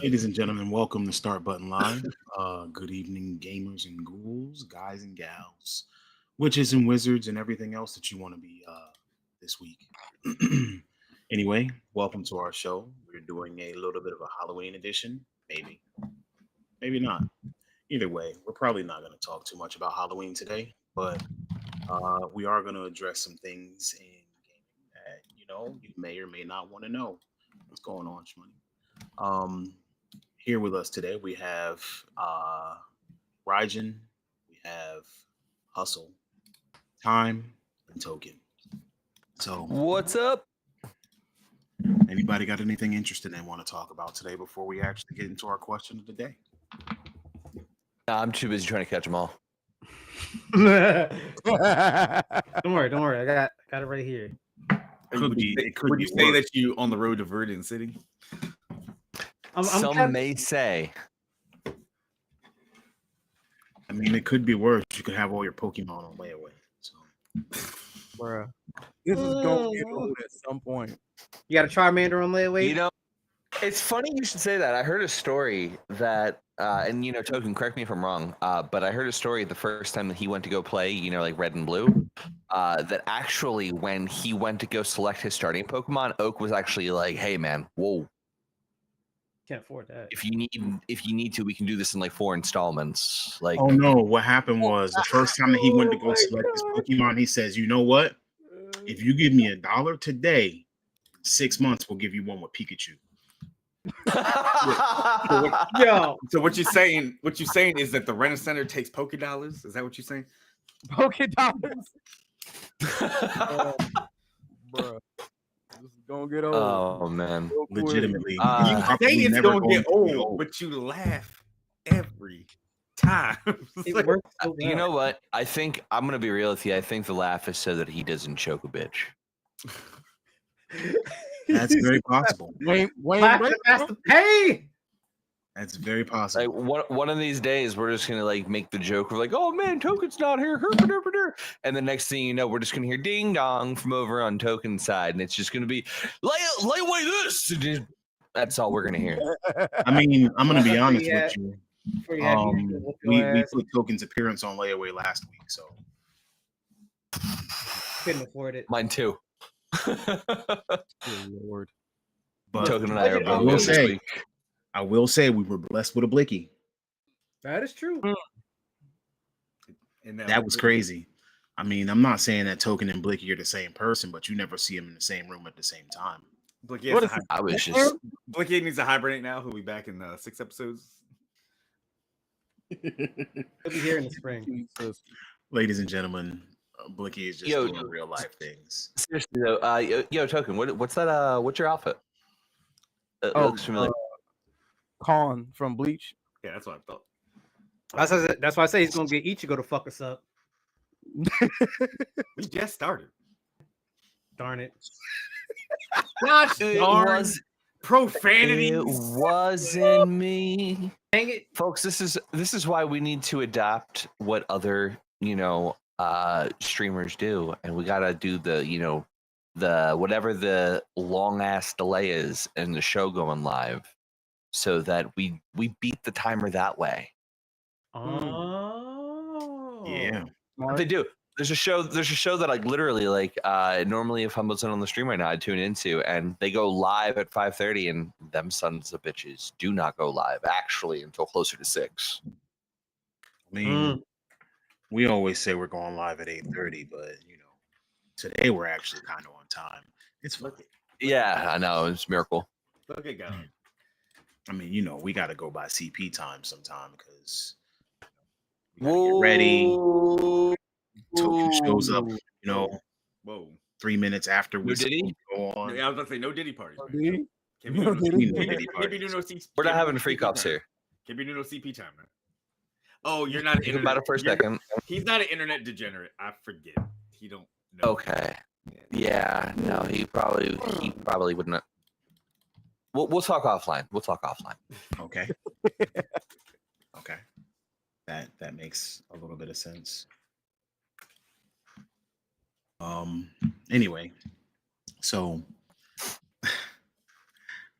Ladies and gentlemen, welcome to Start Button Live. Good evening, gamers and ghouls, guys and gals, witches and wizards, and everything else that you want to be this week. Anyway, welcome to our show. We're doing a little bit of a Halloween edition, maybe, maybe not. Either way, we're probably not going to talk too much about Halloween today, but we are going to address some things in gaming that you may or may not want to know. What's going on, Shmoney? Um, Here with us today, we have Ryjan, we have Hustle, Time, and Token. So, What's up? anybody got anything interesting they want to talk about today before we actually get into our question of the day? I'm too busy trying to catch them all. Don't worry. I got it right here. Would you say that you on the road to Verdant City? Some may say. I mean, it could be worse. You could have all your Pokemon on layaway. So, Bruh, this is going to get old at some point. You got a Charmander on layaway? You know, it's funny you should say that. I heard a story that, and Token, correct me if I'm wrong, but I heard a story the first time that he went to go play, like Red and Blue, that actually when he went to go select his starting Pokemon, Oak was actually like, "Hey man, whoa. Can't afford that. If you need to, we can do this in like 4 installments." Like, oh no, what happened was the first time that he went to go select his Pokemon, he says, "You know what? If you give me $1 today, 6 months we'll give you one with Pikachu." Yo, So what you're saying is that the Rent Center takes Poké Dollars? Is that what you're saying? Pokedollars. Bruh. This is gonna get old. oh man. real quick. Legitimately, You probably say it's never gonna get going to be old, but you laugh every time. it Like, works so You well. know what? I think I'm gonna be real with you. I think the laugh is so that he doesn't choke a bitch. That's very possible. Wayne That's the pay. That's very Like possible. one of these days, we're just gonna like make the joke. We're like, "Oh man, Token's not here," and the next thing you know, we're just gonna hear ding dong from over on Token's side, and it's just gonna be lay away this. And that's all we're gonna hear. I mean, I'm gonna be Well, honest yeah. with you. Before you have you whoop your We ass, put Token's appearance on layaway last week, so couldn't afford it. Mine too. Good Lord. but Token and I are I both will this say- week. I will say we were blessed with a Blicky. That is true. and That was crazy. I mean, I'm not saying that Token and Blicky are the same person, but you never see them in the same room at the same time. Blicky, What is it? I was just Blicky needs to hibernate now. He'll be back in 6 episodes. He'll be here in the spring. Jesus. Ladies and gentlemen, Blicky is just Yo, doing real life things. seriously though. Yo, Token, what's that? What's your outfit? It Oh, looks familiar. Khan from Bleach. Yeah, that's what I thought. That's why I say he's gonna get Ichigo to fuck us up. We just started. Darn it. Gosh It darn was. profanity. It wasn't me. Dang it. Folks, this is why we need to adapt what other streamers do, and we gotta do the whatever the long ass delay is in the show going live, so that we beat the timer that way. Oh. Yeah. What they do. There's a show that like literally like normally if I wasn't on the stream right now I'd tune into, and they go live at 5:30, and them sons of bitches do not go live actually until closer to 6. I mean, we always say we're going live at 8:30, but today we're actually kind of on time. It's fine. Yeah, I know, it's a miracle. Look at God. I mean, we got to go by CP time sometime because we got to get ready. Token shows up, Whoa. 3 minutes after we No Diddy? go on. Yeah, I was about to say no Diddy parties. Oh, man. did he? Can't be No doing Diddy. No Diddy can't be doing parties. no CP. We're not can't be having doing freak CP offs time. here. Can't be doing no CP time, man. Oh, you're not an Think about internet. it for a you're- second. He's not an internet degenerate. I forget. He don't know. Okay. Yeah, no, he probably wouldn't. We'll talk offline. Okay. Okay. That makes a little bit of sense. Anyway, so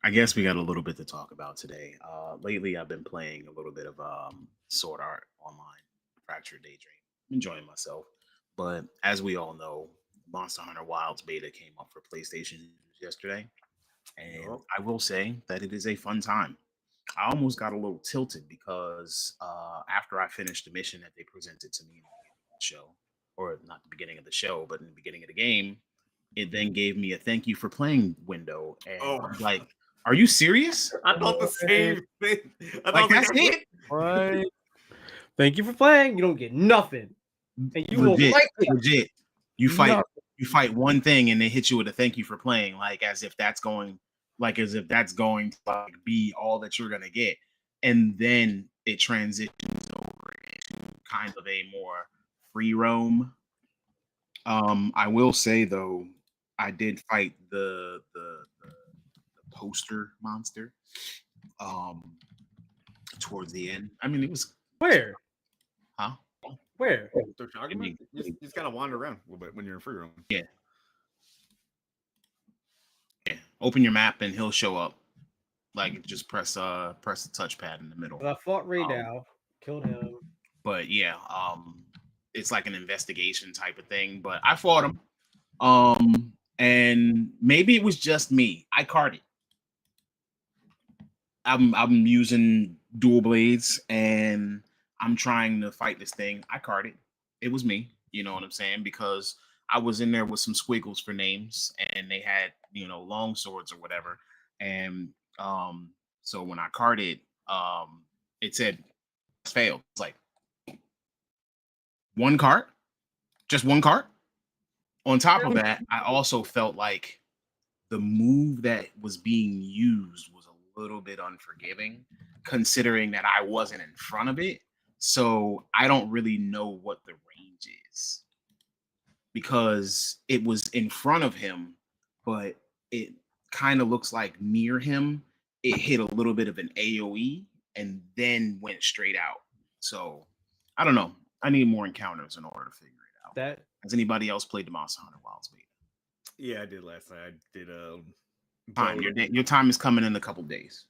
I guess we got a little bit to talk about today. Lately, I've been playing a little bit of Sword Art Online, Fractured Daydream, enjoying myself. But as we all know, Monster Hunter Wilds beta came up for PlayStation yesterday, and Yup. I will say that it is a fun time. I almost got a little tilted because after I finished the mission that they presented to me in the beginning of the show, or not the beginning of the show, but in the beginning of the game, it then gave me a thank you for playing window. And Oh. I'm like, are you serious? I thought the same thing. I Like, thought that's it? Right. Thank you for playing. You don't get nothing, and you will Legit, like it. legit. You fight No. you fight one thing and they hit you with a thank you for playing, like as if that's going to like be all that you're gonna get. And then it transitions over into kind of a more free roam. I will say though, I did fight the poster monster towards the end. I mean, it was Where? huh? Where? They're talking about. Just gotta wander around a little bit when you're in free room. Yeah. Open your map and he'll show up. Like just press the touchpad in the middle. 'Cause I fought Ray Dow, killed him. But yeah, it's like an investigation type of thing. But I fought him. And maybe it was just me. I carded. I'm using dual blades and I'm trying to fight this thing. I carded. It was me. You know what I'm saying? Because I was in there with some squiggles for names and they had, long swords or whatever. And so when I carded, it said failed. It's like one card, just one card. On top of that, I also felt like the move that was being used was a little bit unforgiving, considering that I wasn't in front of it. So I don't really know what the range is because it was in front of him, but it kind of looks like near him, it hit a little bit of an AoE and then went straight out. So I don't know. I need more encounters in order to figure it out. That Has anybody else played the Monster Hunter Wilds beta? Yeah, I did last night. I did. Fine, your time is coming in a couple days.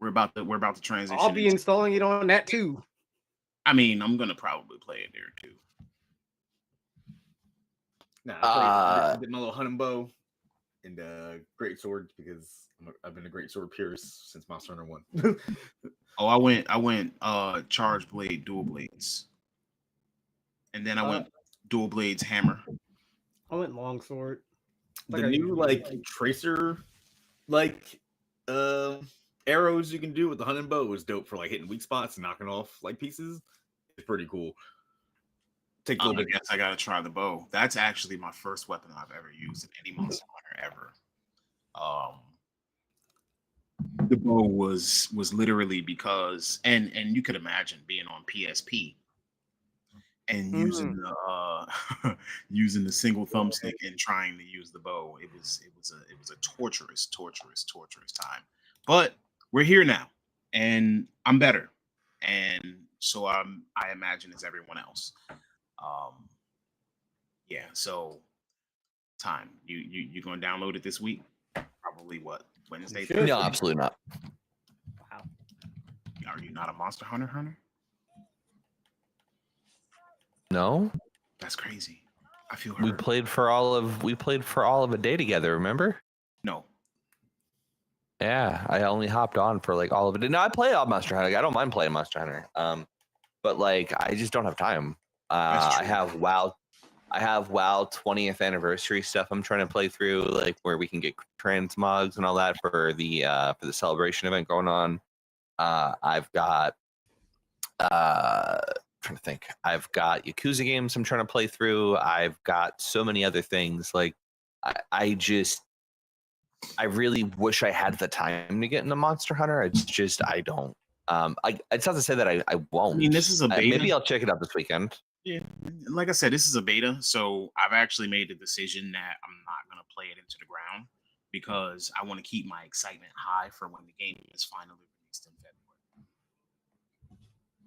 We're about to transition. I'll be into- installing it on that too. I mean, I'm gonna probably play it there too. Nah, I did my little hunting bow and great swords because I've been a great sword purist since Monster Hunter 1. Oh, I went charge blade, dual blades, and then I went dual blades hammer. I went longsword. The Like I new usually like tracer arrows you can do with the hunting bow is dope for like hitting weak spots and knocking off like pieces. It's pretty cool. Take a I little bit. guess I gotta try the bow. That's actually my first weapon I've ever used in any Monster Hunter ever. The bow was literally because and you could imagine being on PSP and using the using the single thumbstick and trying to use the bow. It was a torturous time. But we're here now and I'm better. And so I imagine as everyone else. Yeah, so time. You gonna download it this week? Probably what? Wednesday? should. No, absolutely not. Wow. Are you not a Monster Hunter? No, That's crazy. I feel we hurt. played for all of a day together. Remember? No. Yeah, I only hopped on for like all of it. No, I play all Monster Hunter. I don't mind playing Monster Hunter. But like I just don't have time. That's I true. have WoW 20th anniversary stuff I'm trying to play through, like where we can get transmogs and all that for the celebration event going on. I've got trying to think. I've got Yakuza games I'm trying to play through. I've got so many other things. Like I really wish I had the time to get into Monster Hunter. It's just I don't. It's not to say that I won't. I mean, this is a beta. Maybe I'll check it out this weekend. Yeah, like I said, this is a beta, so I've actually made the decision that I'm not gonna play it into the ground because I want to keep my excitement high for when the game is finally released in February.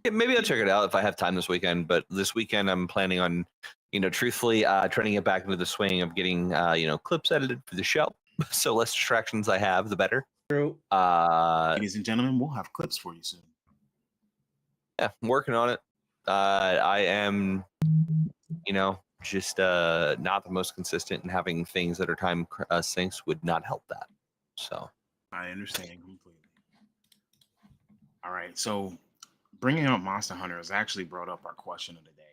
Yeah, maybe I'll check it out if I have time this weekend. But this weekend, I'm planning on, truthfully, trying to get back into the swing of getting, clips edited for the show. So less distractions I have, the better. True. Ladies and gentlemen, we'll have clips for you soon. Yeah, I'm working on it. I am, just not the most consistent, and having things that are time sinks would not help that. So I understand completely. All right, so bringing up Monster Hunter has actually brought up our question of the day.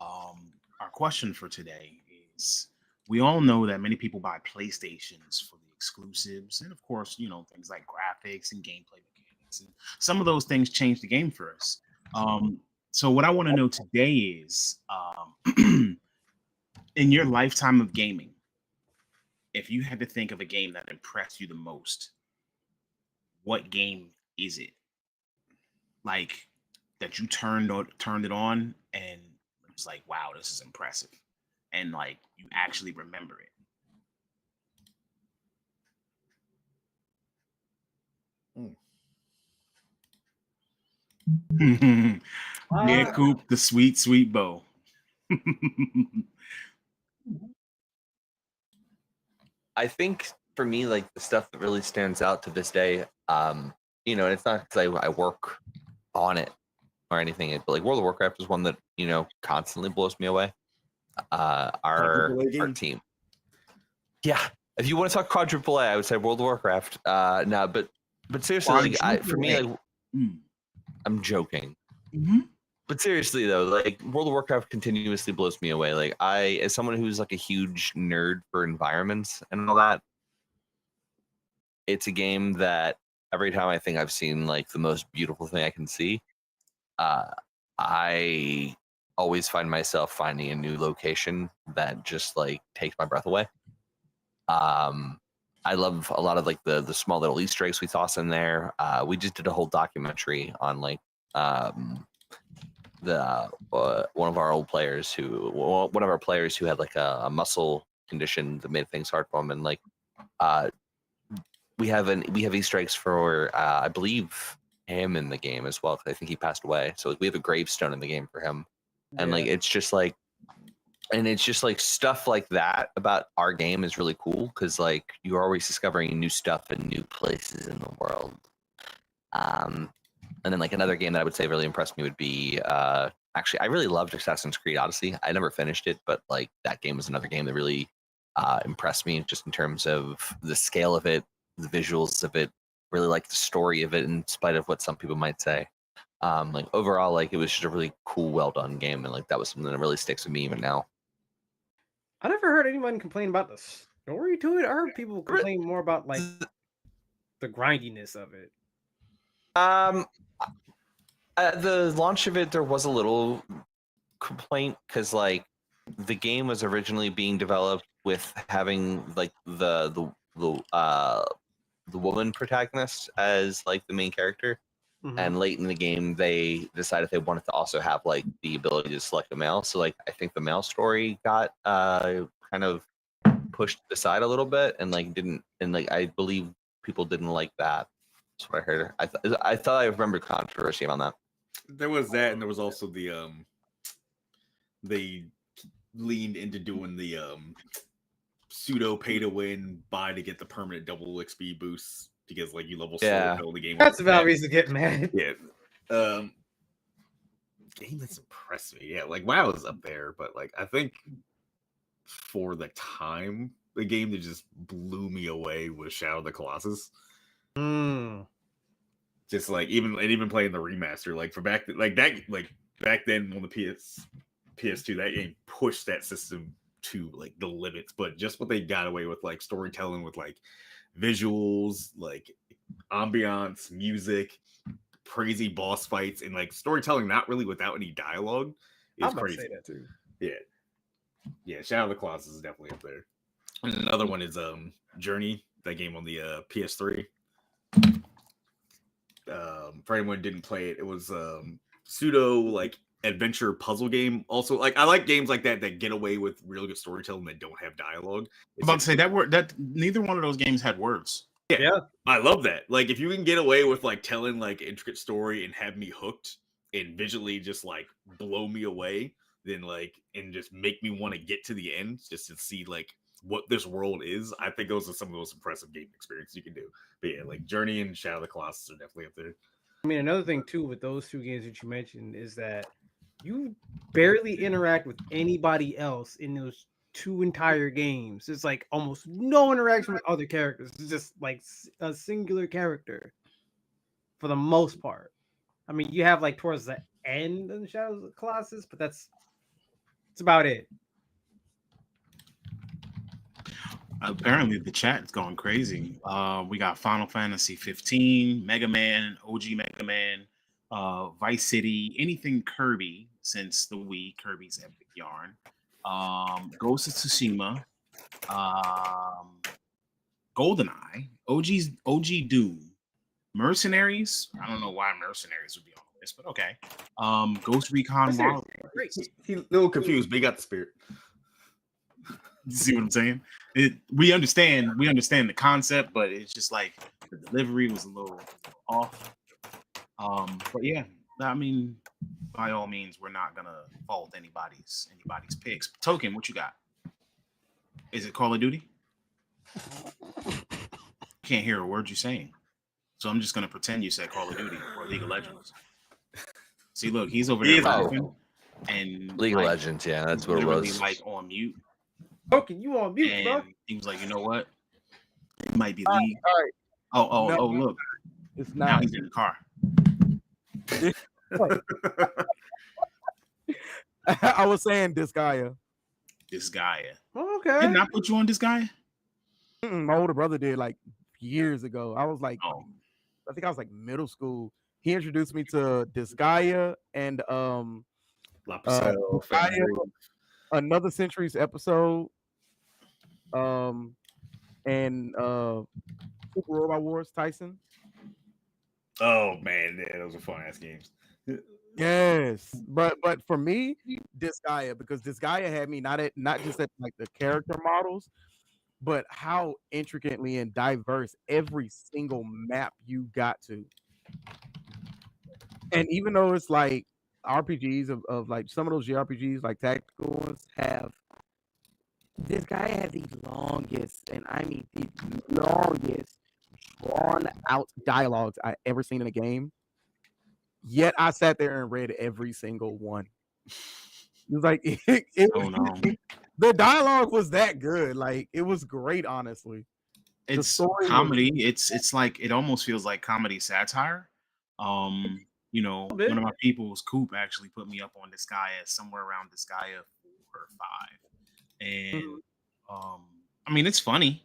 Our question for today is: we all know that many people buy PlayStations for the exclusives, and of course, things like graphics and gameplay mechanics, and some of those things change the game for us. So what I want to know today is, in your lifetime of gaming, if you had to think of a game that impressed you the most, what game is it? Like that you turned it on and it was like, wow, this is impressive, and like you actually remember it. Yeah, Coop, the sweet bow. I think for me, like the stuff that really stands out to this day, and it's not because I work on it or anything, but like World of Warcraft is one that constantly blows me away. Our team, yeah. If you want to talk quadruple A, I would say World of Warcraft. No, but seriously, like, for me, like, I'm joking. Mm-hmm. But seriously though, like World of Warcraft continuously blows me away. Like as someone who's like a huge nerd for environments and all that, it's a game that every time I think I've seen like the most beautiful thing I can see, I always find myself finding a new location that just like takes my breath away. I love a lot of like the small little Easter eggs we toss in there. We just did a whole documentary on like one of our players who had like a muscle condition that made things hard for him, and like we have Easter eggs for I believe him in the game as well, because I think he passed away. So we have a gravestone in the game for him, and like it's just like stuff like that about our game is really cool, because like you're always discovering new stuff in new places in the world. And then like another game that I would say really impressed me would be actually I really loved Assassin's Creed Odyssey. I never finished it, but like that game was another game that really impressed me, just in terms of the scale of it, the visuals of it, really like the story of it, in spite of what some people might say. Like overall, like it was just a really cool, well done game, and like that was something that really sticks with me even now. I never heard anyone complain about the story to it. I heard people complain more about like the grindiness of it. At the launch of it, there was a little complaint, because like the game was originally being developed with having like the woman protagonist as like the main character, and late in the game they decided they wanted to also have like the ability to select a male. So like I think the male story got kind of pushed aside a little bit, and like didn't, and like I believe people didn't like that. That's what I heard. I thought I remembered controversy on that. There was that, and there was also the they leaned into doing the pseudo pay to win, buy to get the permanent double XP boosts, because like you level slower in the game. That's about reason to get mad. Yeah. Game that's impressed me. Yeah, like WoW is up there, but like I think for the time, the game that just blew me away was Shadow of the Colossus. Just like even playing the remaster, like for back then on the PS2, that game pushed that system to like the limits. But just what they got away with, like storytelling, with like visuals, like ambiance, music, crazy boss fights, and like storytelling not really without any dialogue, is crazy. Say that too. Yeah, Shadow of the Colossus is definitely up there. And another one is Journey, that game on the PS3. For anyone who didn't play it, it was pseudo like adventure puzzle game. Also, like I like games like that get away with real good storytelling that don't have dialogue. I'm about to say that neither one of those games had words. Yeah, I love that. Like if you can get away with like telling like intricate story and have me hooked and visually just like blow me away, then like and just make me want to get to the end just to see like what this world is, I think those are some of the most impressive game experiences you can do. But yeah, like Journey and Shadow of the Colossus are definitely up there. I mean, another thing too with those two games that you mentioned is that you barely interact with anybody else in those two entire games. It's like almost no interaction with other characters. It's just like a singular character for the most part. I mean, you have like towards the end of the Shadows of the Colossus, but that's about it. Apparently, the chat's going crazy. We got Final Fantasy 15, Mega Man, OG Mega Man, Vice City, anything Kirby since the Wii, Kirby's Epic Yarn, Ghost of Tsushima, GoldenEye, OG Doom, Mercenaries. I don't know why Mercenaries would be on this, but okay. Ghost Recon Wildlands. He's a little confused, but he got the spirit. You see what I'm saying? We understand the concept, but it's just like the delivery was a little off. But yeah, I mean, by all means, we're not gonna fault anybody's picks. Token, what you got? Is it Call of Duty? Can't hear a word you're saying, so I'm just gonna pretend you said Call of Duty or League of Legends. See, look, he's over there laughing, and League of Legends, yeah, that's what it was. Like on mute. Okay, you on mute, And bro? he was like, you know what? It might be League. All right. Oh, look. It's Now not. he's in the car. I was saying Disgaea. This guy. Okay. Didn't I put you on this guy? My older brother did like years ago. I was like, Oh, I think I was like middle school. He introduced me to Disgaea and La Pucelle, Disgaea, Another Century's episode, and Super Robot Wars Tyson. Oh man, yeah, those are fun ass games. Yes, but for me, Disgaea, because Disgaea had me not just at like the character models, but how intricately and diverse every single map you got to. And even though it's like RPGs of like some of those JRPGs, like tactical ones, have this guy has the longest, and I mean the longest drawn out dialogues I ever seen in a game. Yet I sat there and read every single one. It was like oh no. the dialogue was that good. Like it was great, honestly. It's story was- comedy. It's like it almost feels like comedy satire. You know, A bit. one of my people's Coop actually put me up on Disgaea somewhere around Disgaea 4 or 5. And I mean it's funny,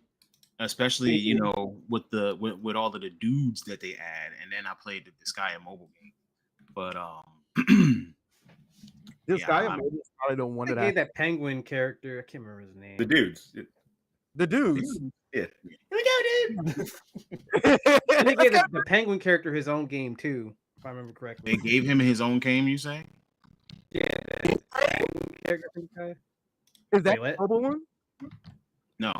especially you know with all of the dudes that they add. And then I played the Disgaea mobile game. But This yeah, guy I'm- is probably the one They that gave that penguin character. I can't remember his name. The dudes. the dudes. Yeah. And they gave the penguin character his own game too, if I remember correctly. they gave him his own game, you say? Yeah. Character for the guy. Is that Wait, the mobile one? No.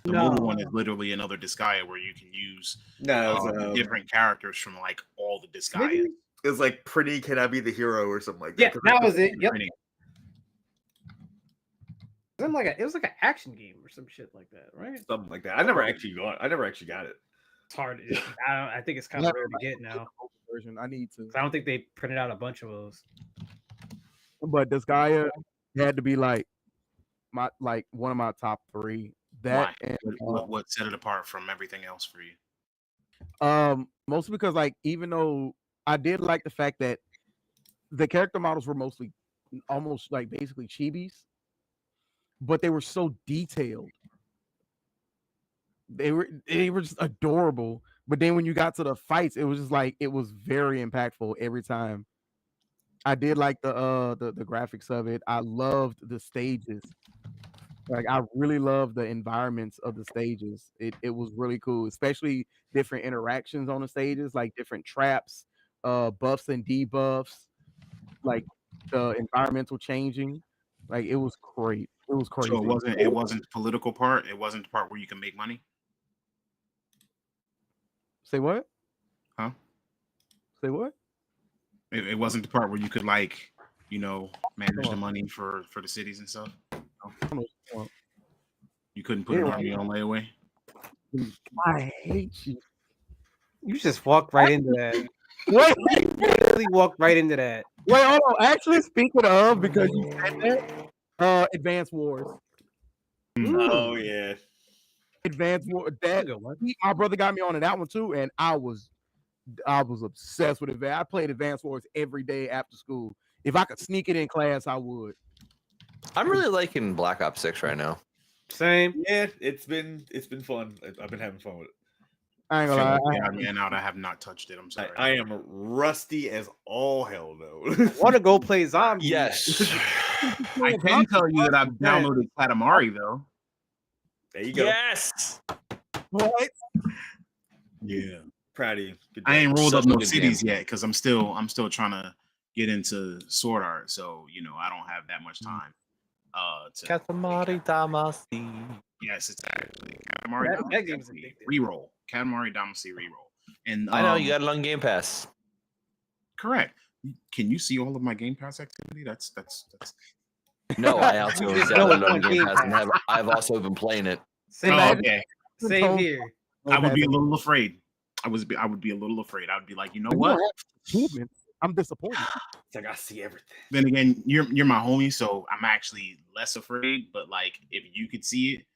The No. mobile one is literally another Disgaea where you can use No, different characters from like all the Disgaea. Maybe- it was like Pretty Can I Be the Hero or something like Yeah, that. that was it. Yep. Pretty- It was like an action game or some shit like that, right? Something like that. I never actually got it. It's hard. I think it's kind of rare to get now. Version. I need to. I don't think they printed out a bunch of those. But this guy had to be like one of my top 3. That Why? and What set it apart from everything else for you? mostly because like even though I did like the fact that the character models were mostly almost like basically chibis, but they were so detailed. They were just adorable. But then when you got to the fights, it was just like it was very impactful every time. I did like the graphics of it. I loved the stages. Like I really loved the environments of the stages. It was really cool, especially different interactions on the stages, like different traps, buffs and debuffs, like the environmental changing. Like it was great. It was crazy. So it wasn't the political part. It wasn't the part where you can make money. Say what? Huh? Say what? It wasn't the part where you could like, you know, manage the money for the cities and stuff. You couldn't put an Yeah. army on layaway. I hate you. You just walked right into that. Wait, Literally walked right into that. hold on. Actually, speaking of, because you said that, Advance Wars. Oh yeah. Advance War. That's a That good one. my brother got me on that one too, and I was obsessed with Advance. I played Advance Wars every day after school. If I could sneak it in class, I would. I'm really liking Black Ops 6 right now. Same. Yeah, it's been fun. I've been having fun with it. I ain't I gonna feel lie. like man out. I have not touched it. I'm sorry. I am rusty as all hell though. Want to go play zombies? Yes. I can tell you that I've downloaded Katamari though. There you go. Yes. What? Yeah. Proud of you. Good I job. ain't rolled Such up a no good cities yet because I'm still trying to get into Sword Art. So I don't have that much time. To Katamari Damacy. yes, it's actually Katamari That Damacy game's addictive. reroll. Katamari Damacy reroll. And I know you got it on Game Pass. correct. Can you see all of my Game Pass activity? That's No, I also You just downloaded know it on it's on Game Game Pass, and I've also been playing it. Same, oh, okay. same here. I would be a little afraid. I would be a little afraid. I would be like, you know what? Achievements. I'm disappointed. It's like I see everything. Then again, you're my homie, so I'm actually less afraid. But like, if you could see it,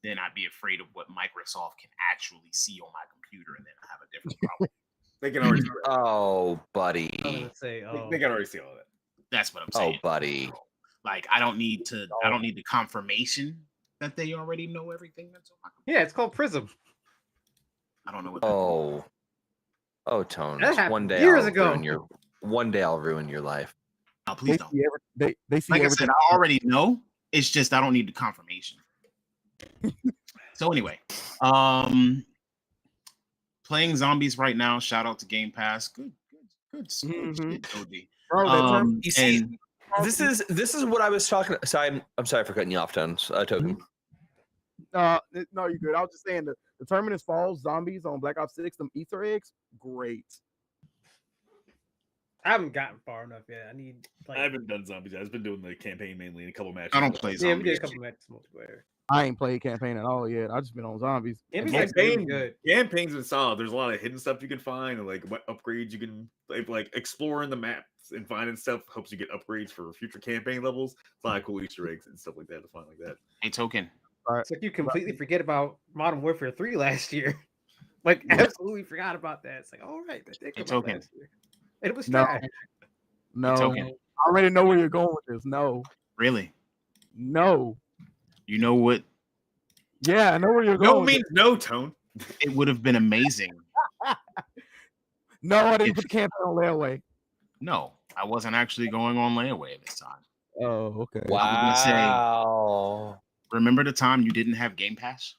then I'd be afraid of what Microsoft can actually see on my computer, and then I have a different problem. They can already see that. Oh, buddy. I was gonna say, oh, They can already see all that. That's what I'm Oh, saying. buddy. Like, I don't need the confirmation that they already know everything that's on my computer. yeah, it's called Prism. I don't know what. That Oh, Tone. That happened One day years I'll ago. ruin your life. No, please don't. They see Like I everything. said, I already know. It's just I don't need the confirmation. So anyway, playing zombies right now. Shout out to Game Pass. Good Mhm. shit, OD. Bro, that term- You see, And this is what I was talking. So I'm sorry for cutting you off, Tone. Token. no, you're good. I was just saying the Terminus Falls zombies on Black Ops 6, them Easter eggs, great. I haven't gotten far enough yet. I need I haven't done zombies. I've been doing the campaign mainly in a couple matches. I don't play yeah, we did zombies. a couple matches multiplayer. I ain't played campaign at all yet. I just been on zombies. Campaign's Campaign, actually really good. campaign's been solid. There's a lot of hidden stuff you can find, and like what upgrades you can like exploring the maps and finding stuff helps you get upgrades for future campaign levels. It's a lot of cool Easter eggs and stuff like that to find like that. Hey, Token. It's like you completely forget about Modern Warfare 3 last year. Like, absolutely forgot about that. It's like, all right, that did come out Token. last year. And it was No. trash. No, Token. I already know where you're going with this. No, Really? no. You know what? Yeah, I know where you're No going. with means no, Tone. It would have been amazing. this. No, I didn't put the campaign on layaway. No, I wasn't actually going on layaway this time. Oh, okay. Wow. Remember the time you didn't have Game Pass?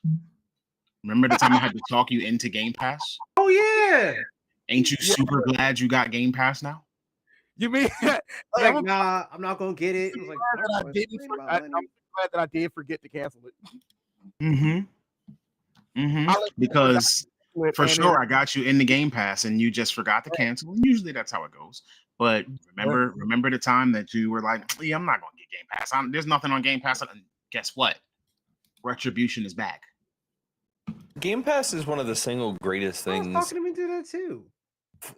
Remember the time I had to talk you into Game Pass? Oh, yeah. Ain't you super glad you got Game Pass now? You mean Like, I'm nah, I'm not going to get it. It was like, glad that I "Oh, didn't. wait about I'm money." glad that I did forget to cancel it. Mm-hmm. I'll let you know Because when I for and sure I got you in the Game Pass and you just forgot to cancel. And usually that's how it goes. But remember the time that you were like, yeah, I'm not going to get Game Pass. There's nothing on Game Pass. And guess what? Retribution is back. Game Pass is one of the single greatest I was things talking him into that, too.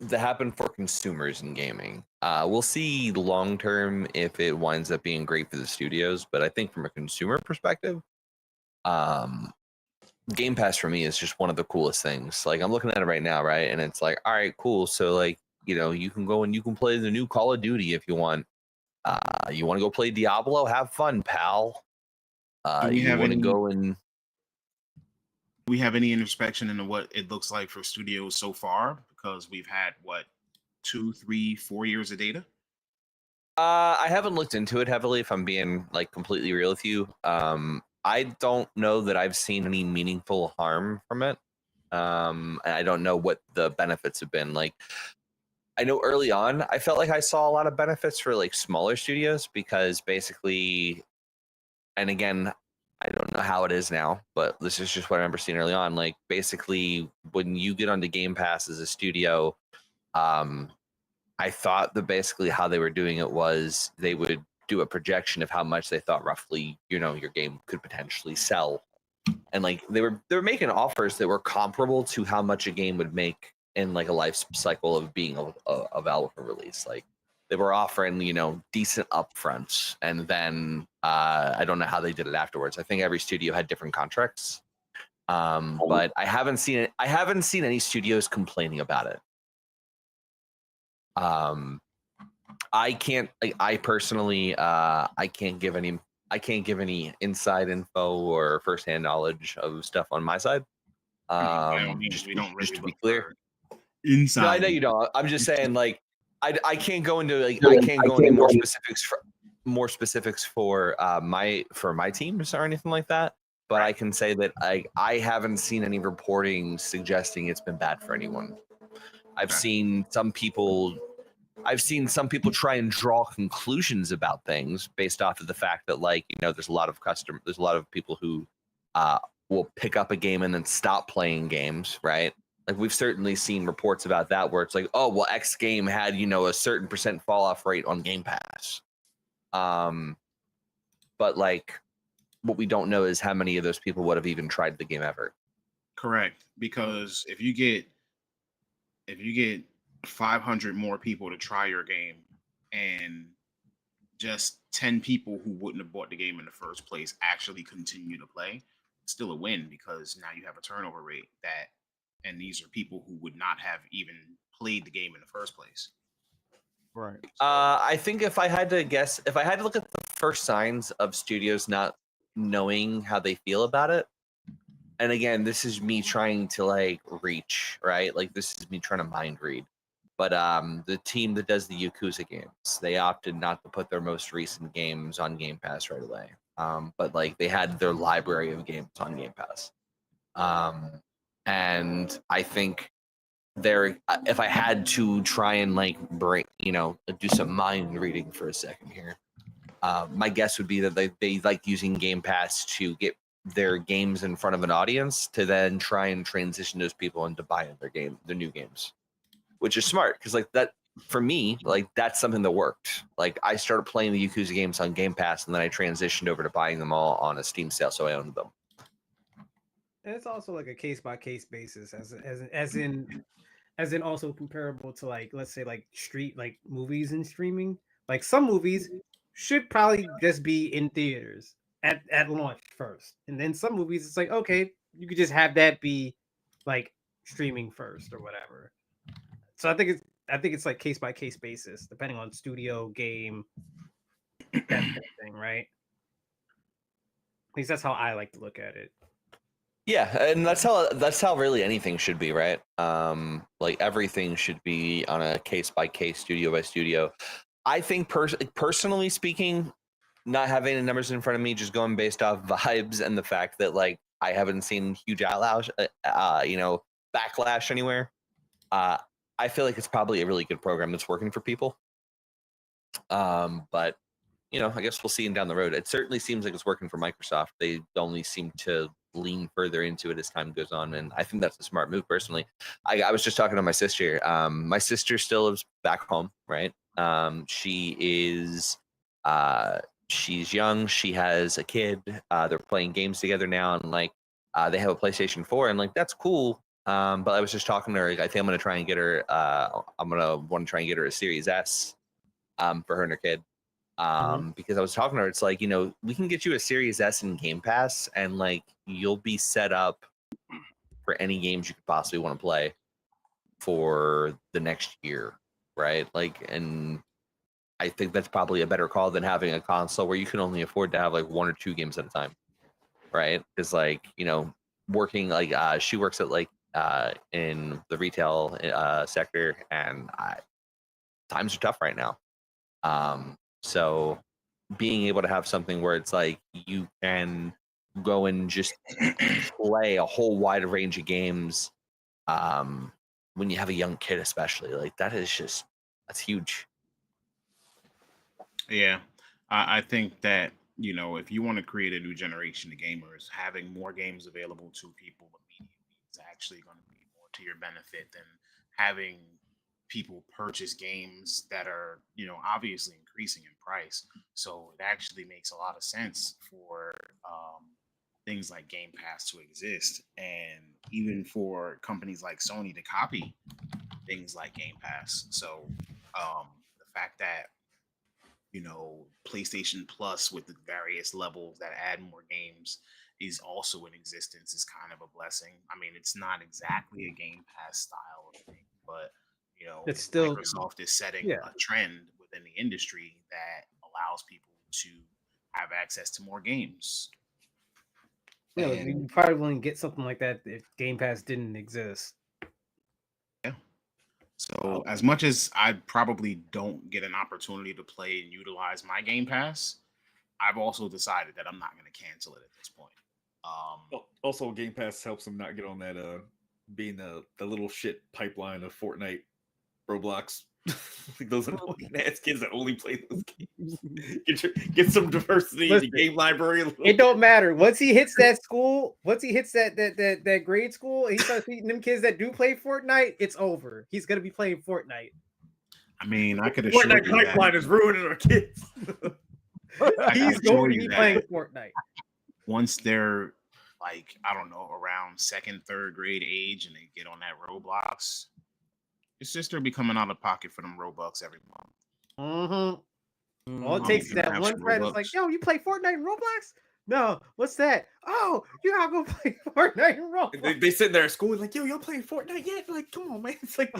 that happen for consumers in gaming. We'll see long term if it winds up being great for the studios, but I think from a consumer perspective, Game Pass for me is just one of the coolest things. Like, I'm looking at it right now, right? And it's like, all right, cool. So like, you can go and you can play the new Call of Duty if you want. You want to go play Diablo? Have fun, pal. Do we You have want to any- go and Do we have any introspection into what it looks like for studios so far? Because we've had 2, 3, 4 years of data. I haven't looked into it heavily, if I'm being like completely real with you. I don't know that I've seen any meaningful harm from it. And I don't know what the benefits have been. Like, I know early on, I felt like I saw a lot of benefits for like smaller studios because basically, and again, I don't know how it is now, but this is just what I remember seeing early on. Like, basically, when you get onto Game Pass as a studio, I thought that basically how they were doing it was they would do a projection of how much they thought roughly, your game could potentially sell and like they were making offers that were comparable to how much a game would make in like a life cycle of being available for release. Like they were offering, you know, decent upfronts, and then I don't know how they did it afterwards. I think every studio had different contracts, but I haven't seen it. I haven't seen any studios complaining about it. I can't. Like, I personally, I can't give any inside info or firsthand knowledge of stuff on my side. By all means, Just, we don't just really to be look clear. for inside. No, I know you don't. I'm just saying, like, I can't go into like I can't go into more specifics for my teams or anything like that. But I can say that I haven't seen any reporting suggesting it's been bad for anyone. I've seen some people try and draw conclusions about things based off of the fact that, like, you know, there's a lot of people who will pick up a game and then stop playing games, right? Like, we've certainly seen reports about that where it's like, oh, well, X game had, you know, a certain % fall off rate on Game Pass. But like, what we don't know is how many of those people would have even tried the game ever. Correct, because if you get 500 more people to try your game and just 10 people who wouldn't have bought the game in the first place actually continue to play, it's still a win, because now you have a turnover rate and these are people who would not have even played the game in the first place. Right. I think if I had to look at the first signs of studios not knowing how they feel about it, and again, this is me trying to like reach, right? Like, this is me trying to mind read. But the team that does the Yakuza games, they opted not to put their most recent games on Game Pass right away. But like, they had their library of games on Game Pass. And I think if I had to try and like do some mind reading for a second here, my guess would be that they like using Game Pass to get their games in front of an audience to then try and transition those people into buying their new games, which is smart, because like that, for me, like that's something that worked. Like, I started playing the Yakuza games on Game Pass, and then I transitioned over to buying them all on a Steam sale, so I owned them. And it's also like a case by case basis, as in also comparable to, like, let's say like movies and streaming. Like, some movies should probably just be in theaters at launch first, and then some movies it's like, okay, you could just have that be like streaming first or whatever. So I think it's like case by case basis, depending on studio, game, that kind of thing, right? At least that's how I like to look at it. Yeah, and that's how really anything should be, right? Like, everything should be on a case by case, studio by studio. I think personally speaking, not having the numbers in front of me, just going based off vibes and the fact that like I haven't seen huge backlash anywhere. I feel like it's probably a really good program that's working for people. But you know, I guess we'll see down the road. It certainly seems like it's working for Microsoft. They only seem to lean further into it as time goes on, and I think that's a smart move personally. I was just talking to my sister. My sister still lives back home, right? She is she's young, she has a kid, they're playing games together now, and like they have a PlayStation 4, and like that's cool. But I was just talking to her, like, I think I'm gonna try and get her want to try and get her a Series S for her and her kid. Because I was talking to her, it's like, you know, we can get you a Series S in Game Pass, and like you'll be set up for any games you could possibly want to play for the next year, right? Like, and I think that's probably a better call than having a console where you can only afford to have like 1 or 2 games at a time, right? Because like, you know, working like she works at like in the retail sector, and times are tough right now. So being able to have something where it's like you can go and just play a whole wide range of games when you have a young kid, especially, like that's huge. Yeah, I think that, you know, if you want to create a new generation of gamers, having more games available to people immediately is actually going to be more to your benefit than having people purchase games that are, you know, obviously increasing in price. So it actually makes a lot of sense for things like Game Pass to exist, and even for companies like Sony to copy things like Game Pass. So the fact that PlayStation Plus with the various levels that add more games is also in existence is kind of a blessing. I mean, it's not exactly a Game Pass style of thing, but It's still Microsoft is setting yeah. a trend within the industry that allows people to have access to more games. You probably wouldn't get something like that if Game Pass didn't exist. Yeah. So as much as I probably don't get an opportunity to play and utilize my Game Pass, I've also decided that I'm not going to cancel it at this point. Also, Game Pass helps them not get on that being the little shit pipeline of Fortnite, Roblox. Like those annoying ass kids that only play those games. Get some diversity in the game library. It don't matter. Once he hits that school, once he hits that grade school, and he starts meeting them kids that do play Fortnite, it's over. He's gonna be playing Fortnite. I mean, I could assure Fortnite you pipeline is ruining our kids. He's going to be playing Fortnite. Once they're like, I don't know, around 2nd, 3rd grade age and they get on that Roblox, it's just they're becoming out of pocket for them Robux every month. Mm-hmm. All it takes is that one friend is like, yo, you play Fortnite and Roblox? No, what's that? Oh, you gotta go play Fortnite and Roblox. They sit there at school like, yo, y'all playing Fortnite yet? Like, come on, man. It's like,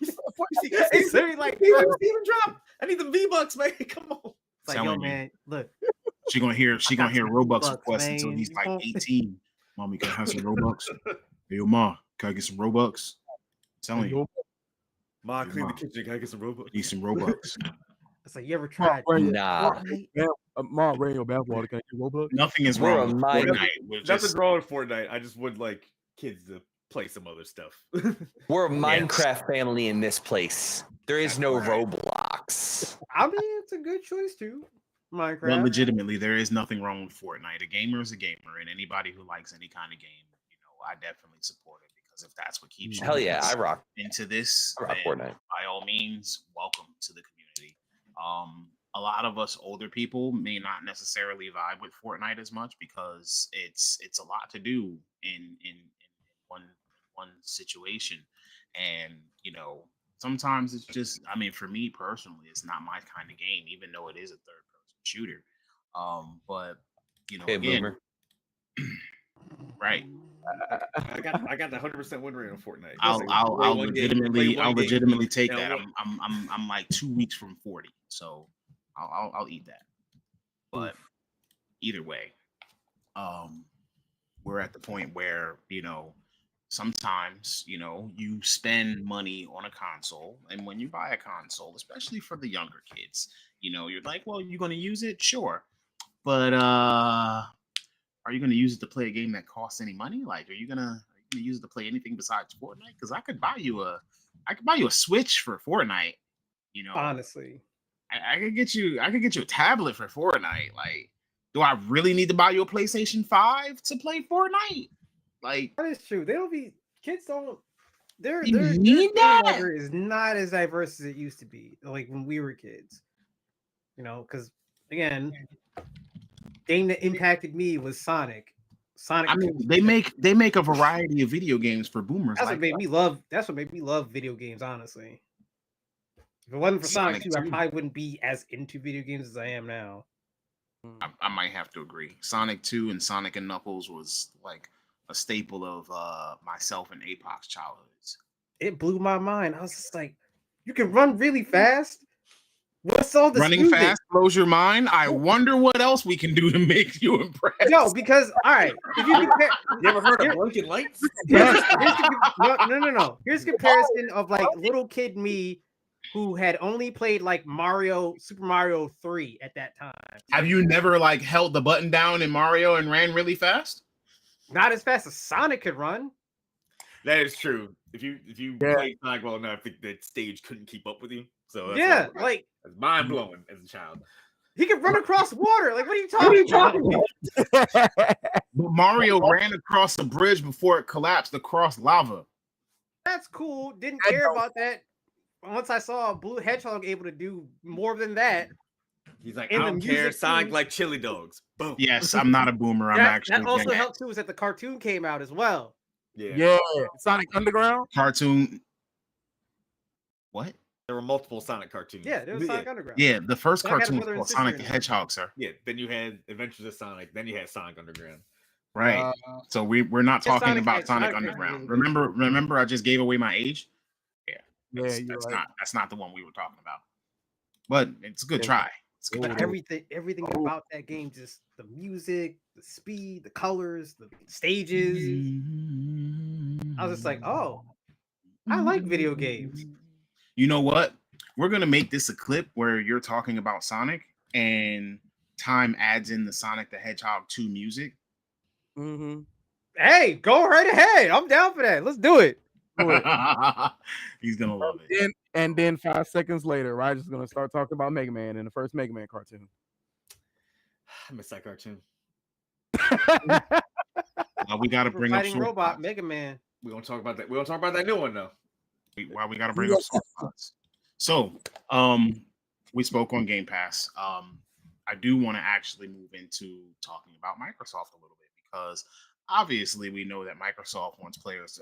it's literally like, even drop. I need the V-Bucks, man. Come on. It's like, yo, man, look. She gonna hear Robux requests man. until he's like 18. Mommy, can I have some Robux? Hey, yo, Ma, can I get some Robux? I'm telling you. Ma, clean the kitchen. Can I get some Robux? Need some Robux. It's like, you ever tried? Nah. Mom, rain your bathwater. Can I get Roblox? Nothing is wrong with Fortnite. Nothing's wrong with Fortnite. I just would like kids to play some other stuff. We're a Minecraft family in this place. There is no Roblox. I mean, it's a good choice too. Minecraft. Well, legitimately, there is nothing wrong with Fortnite. A gamer is a gamer, and anybody who likes any kind of game, I definitely support it because if that's what keeps you I rock into this, I rock Fortnite. By all means, welcome to the community. A lot of us older people may not necessarily vibe with Fortnite as much because it's a lot to do in one situation, and sometimes it's just, I mean, for me personally, it's not my kind of game, even though it is a third-person shooter. But again, right. I got the 100% win rate on Fortnite. I'll legitimately take that. I'm like 2 weeks from 40, so I'll eat that. But either way, we're at the point where sometimes you spend money on a console, and when you buy a console, especially for the younger kids, you're like, well, you're going to use it, sure, but are you going to use it to play a game that costs any money? Like, are you gonna use it to play anything besides Fortnite? Because I could buy you a Switch for Fortnite. Honestly, I could get you a tablet for Fortnite. Like, do I really need to buy you a PlayStation 5 to play Fortnite? Like, that is true. Kids don't. Their need that library is not as diverse as it used to be. Like when we were kids, because again, game that impacted me was Sonic. I mean, they make a variety of video games for boomers. That's what made me love. That's what made me love video games. Honestly, if it wasn't for Sonic 2, I probably wouldn't be as into video games as I am now. I might have to agree. Sonic 2 and Sonic and Knuckles was like a staple of myself and APOC's childhoods. It blew my mind. I was just like, you can run really fast. What's all this running music? fast blows your mind? I wonder what else we can do to make you impressed. No, because all right, if you compare, you ever heard of blinking lights? No. Here's comparison of like little kid me who had only played like Super Mario 3 at that time. Have you never like held the button down in Mario and ran really fast? Not as fast as Sonic could run. That is true. If you played Sonic well enough, that stage couldn't keep up with you. So that's that's mind blowing as a child. He could run across water. Like, what are you talking about? But Mario ran across the bridge before it collapsed across lava. That's cool. Didn't care about that. Once I saw a blue hedgehog able to do more than that. He's like, And I the don't care. music, Sonic too. like chili dogs. Boom. Yes, I'm not a boomer. I'm That actually also Gen X. helped too, is that the cartoon came out as well. Yeah, Sonic Underground. Cartoon. What? There were multiple Sonic cartoons. Yeah, there was Sonic Underground. Yeah, the first Sonic had a cartoon was brother and called sister Sonic in the it. Hedgehog, sir. Yeah. Then you had Adventures of Sonic. Then you had Sonic Underground. Right. Uh, So we're not Yeah, talking Sonic about X, Sonic Sonic X was Underground. really good. Remember, I just gave away my age. yeah, That's, you're that's right. not the one we were talking about. But it's a good Yeah. try. It's a good But try. everything Oh. about that game, just the music, the speed, the colors, the stages. I was just like, oh, I like video games. You know what? We're gonna make this a clip where you're talking about Sonic and Time adds in the Sonic the Hedgehog 2 music. Mm-hmm. Hey, go right ahead. I'm down for that. Let's do it. He's gonna love it. And then 5 seconds later, Roger's gonna start talking about Mega Man in the first Mega Man cartoon. I miss that cartoon. We gotta bring up Fighting Sword robot Pods. Mega Man. We don't talk about that. We don't talk about that new one though. Why we gotta bring up Sword Pods. So we spoke on Game Pass. I do want to actually move into talking about Microsoft a little bit because obviously we know that Microsoft wants players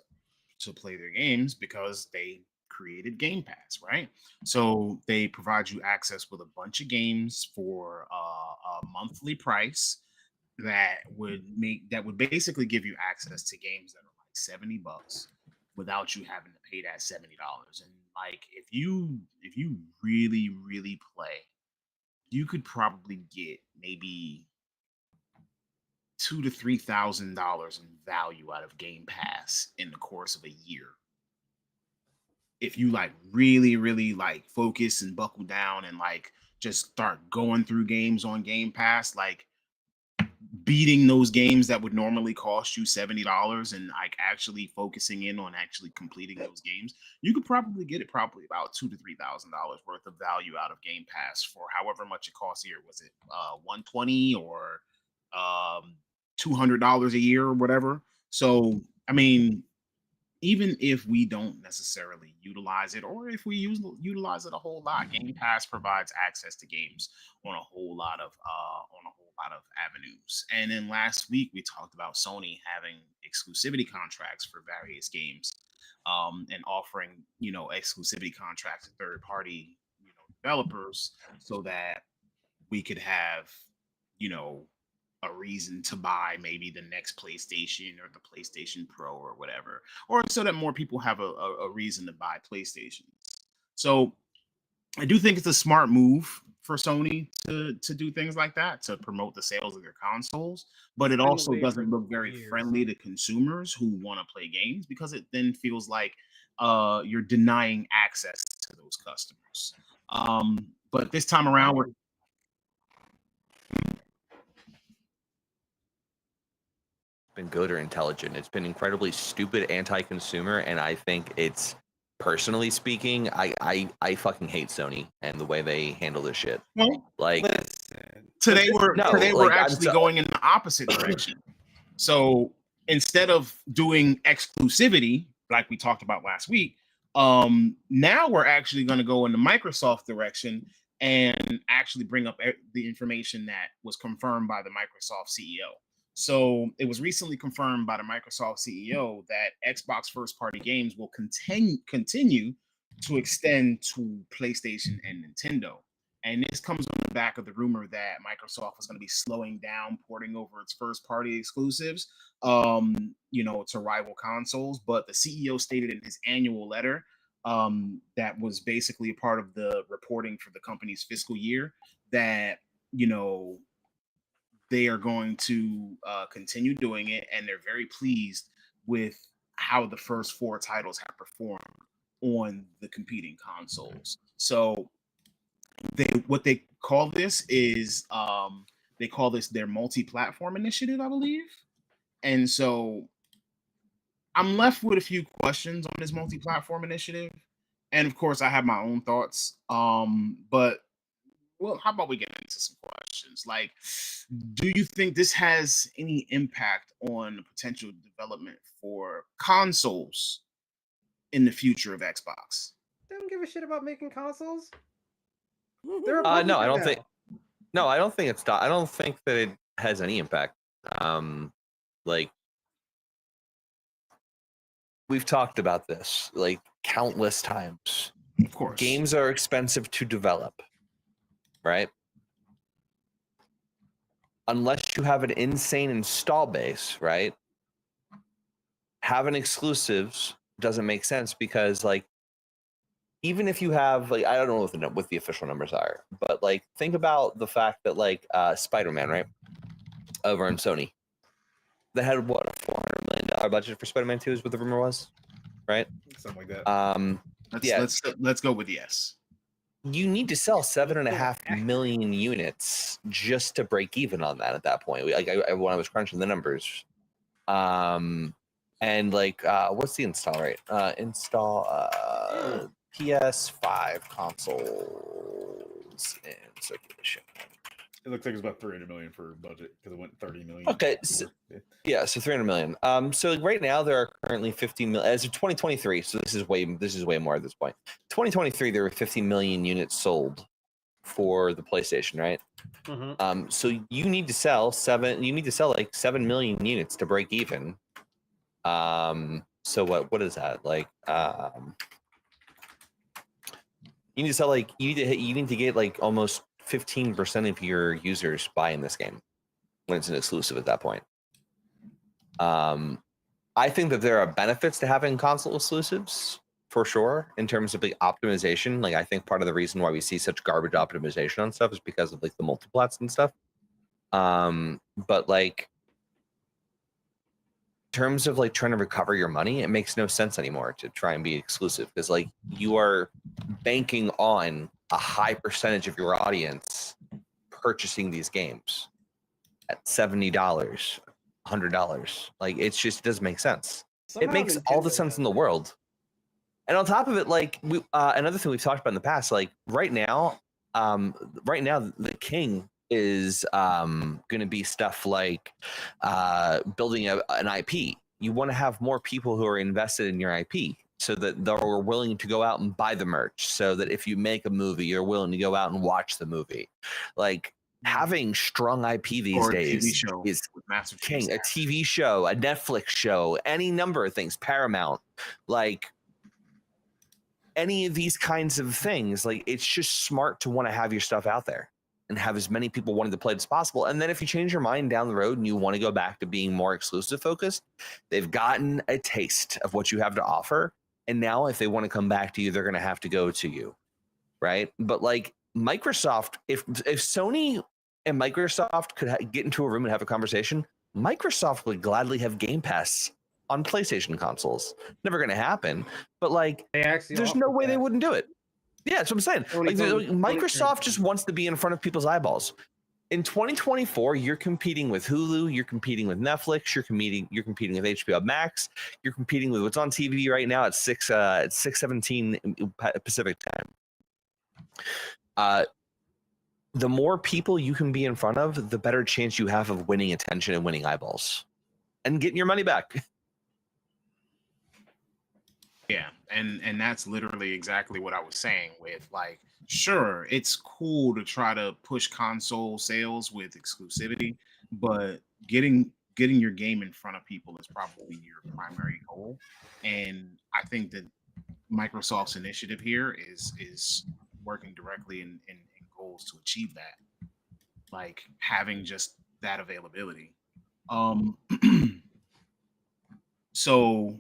to play their games because they created Game Pass, right? So they provide you access with a bunch of games for a monthly price that would basically give you access to games that are like $70 without you having to pay that $70. And like if you really play, you could probably get maybe $2,000 to $3,000 in value out of Game Pass in the course of a year. If you like really like focus and buckle down and like just start going through games on Game Pass, like beating those games that would normally cost you $70 and like actually focusing in on actually completing those games, you could probably get it probably about $2,000 to $3,000 worth of value out of Game Pass for however much it costs a year. Was it $120 or $200 a year or whatever? So I mean, even if we don't necessarily utilize it, or if we utilize it a whole lot, Game Pass provides access to games on a whole lot of avenues. And then last week we talked about Sony having exclusivity contracts for various games, and offering exclusivity contracts to third party developers so that we could have a reason to buy maybe the next PlayStation or the PlayStation Pro or whatever, or so that more people have a reason to buy PlayStations. So I do think it's a smart move for Sony to do things like that to promote the sales of their consoles, but it also doesn't look very friendly to consumers who want to play games because it then feels like you're denying access to those customers. But this time around, we're been good or intelligent. It's been incredibly stupid, anti-consumer, and I think it's, personally speaking, I fucking hate Sony and the way they handle this shit. well, Like today we're like, actually going in the opposite direction. So instead of doing exclusivity like we talked about last week, now we're actually going to go in the Microsoft direction and actually bring up the information that was confirmed by the Microsoft CEO. So it was recently confirmed by the Microsoft CEO that Xbox first-party games will continue to extend to PlayStation and Nintendo. And this comes on the back of the rumor that Microsoft is going to be slowing down porting over its first-party exclusives, to rival consoles. But the CEO stated in his annual letter, that was basically a part of the reporting for the company's fiscal year, that they are going to continue doing it, and they're very pleased with how the first 4 titles have performed on the competing consoles. So what they call this is they call this their multi-platform initiative, I believe. And so I'm left with a few questions on this multi-platform initiative, and of course I have my own thoughts. But well, how about we get into some questions? Like, do you think this has any impact on the potential development for consoles in the future of Xbox? They don't give a shit about making consoles. Mhm. They're a no, I publisher don't now. think. No, I don't think it's. I don't think that it has any impact. Like we've talked about this like countless times. Of course. Games are expensive to develop, right? Unless you have an insane install base, right? Having exclusives doesn't make sense because, like, even if you have, like, I don't know what the official numbers are, but like, think about the fact that, like, Spider-Man, right, over on Sony, they had what, a $400 million budget for Spider-Man 2 is what the rumor was, right? Something like that. Yeah. Let's go with yes. You need to sell 7.5 million units just to break even on that at that point. Like when I was crunching the numbers, and like what's the install rate? PS5 consoles in circulation. It looks like it's about 300 million for budget because it went 30 million. Okay, so 300 million. So like right now there are currently 15 million as of 2023. So this is way more at this point. 2023 there were 50 million units sold for the PlayStation, right? Mm-hmm. So you need to sell like 7 million units to break even. So what is that like? You need to sell like you need to get like almost 15% of your users buying this game when it's an exclusive at that point. I think that there are benefits to having console exclusives for sure in terms of the optimization. Like I think part of the reason why we see such garbage optimization on stuff is because of like the multiplats and stuff. But like in terms of like trying to recover your money, it makes no sense anymore to try and be exclusive because like you are banking on a high percentage of your audience purchasing these games at $70, $100. Like it doesn't make sense. It makes all the sense in the world. And on top of it, like another thing we've talked about in the past, like right now the king is going to be stuff like building an IP. You want to have more people who are invested in your IP so that they're willing to go out and buy the merch, so that if you make a movie, you're willing to go out and watch the movie. Like having strong IP these days is king. A TV show, a Netflix show, any number of things, Paramount, like any of these kinds of things. Like it's just smart to want to have your stuff out there and have as many people wanting to play it as possible. And then if you change your mind down the road and you want to go back to being more exclusive focused, they've gotten a taste of what you have to offer. And now if they want to come back to you, they're going to have to go to you, right? But like Microsoft, if Sony and Microsoft could get into a room and have a conversation, Microsoft would gladly have Game Pass on PlayStation consoles. Never going to happen. But like, there's no way they wouldn't do it. Yeah, that's what I'm saying. Microsoft just wants to be in front of people's eyeballs. In 2024, you're competing with Hulu, you're competing with Netflix, you're competing with HBO Max, you're competing with what's on TV right now at 6:17 Pacific time. The more people you can be in front of, the better chance you have of winning attention and winning eyeballs and getting your money back. Yeah, and that's literally exactly what I was saying with like, sure, it's cool to try to push console sales with exclusivity, but getting your game in front of people is probably your primary goal. And I think that Microsoft's initiative here is working directly in goals to achieve that, like having just that availability. So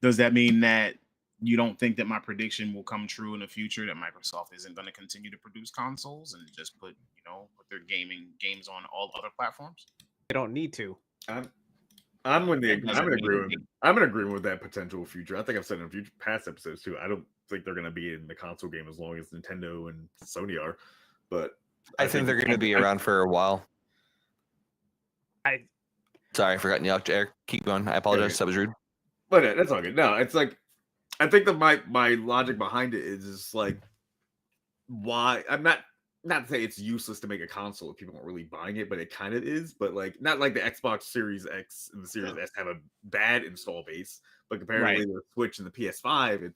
does that mean that you don't think that my prediction will come true in the future, that Microsoft isn't going to continue to produce consoles and just put their games on all other platforms? They don't need to. I'm in agreement with that potential future. I think I've said in past episodes too. I don't think they're going to be in the console game as long as Nintendo and Sony are, but I think they're going to be around for a while. Sorry, I forgot you, Eric. Keep going. I apologize. That was rude. But that's all good. No, it's like I think that my logic behind it is like why I'm not to say it's useless to make a console if people aren't really buying it, but it kind of is. But like not like the Xbox Series X and the Series S have a bad install base, but comparatively the Switch and the PS5,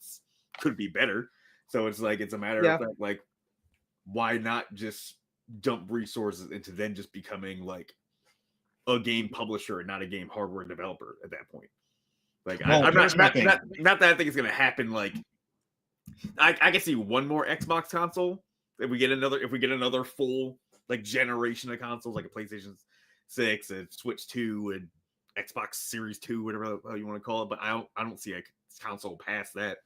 could be better. So it's like it's a matter of fact, like why not just dump resources into then just becoming like a game publisher and not a game hardware developer at that point. Like Well, I'm here's my thing. not that I think it's gonna happen. Like I can see one more Xbox console if we get another full like generation of consoles, like a PlayStation 6 and Switch 2 and Xbox Series 2, whatever you want to call it. But I don't see a console past that.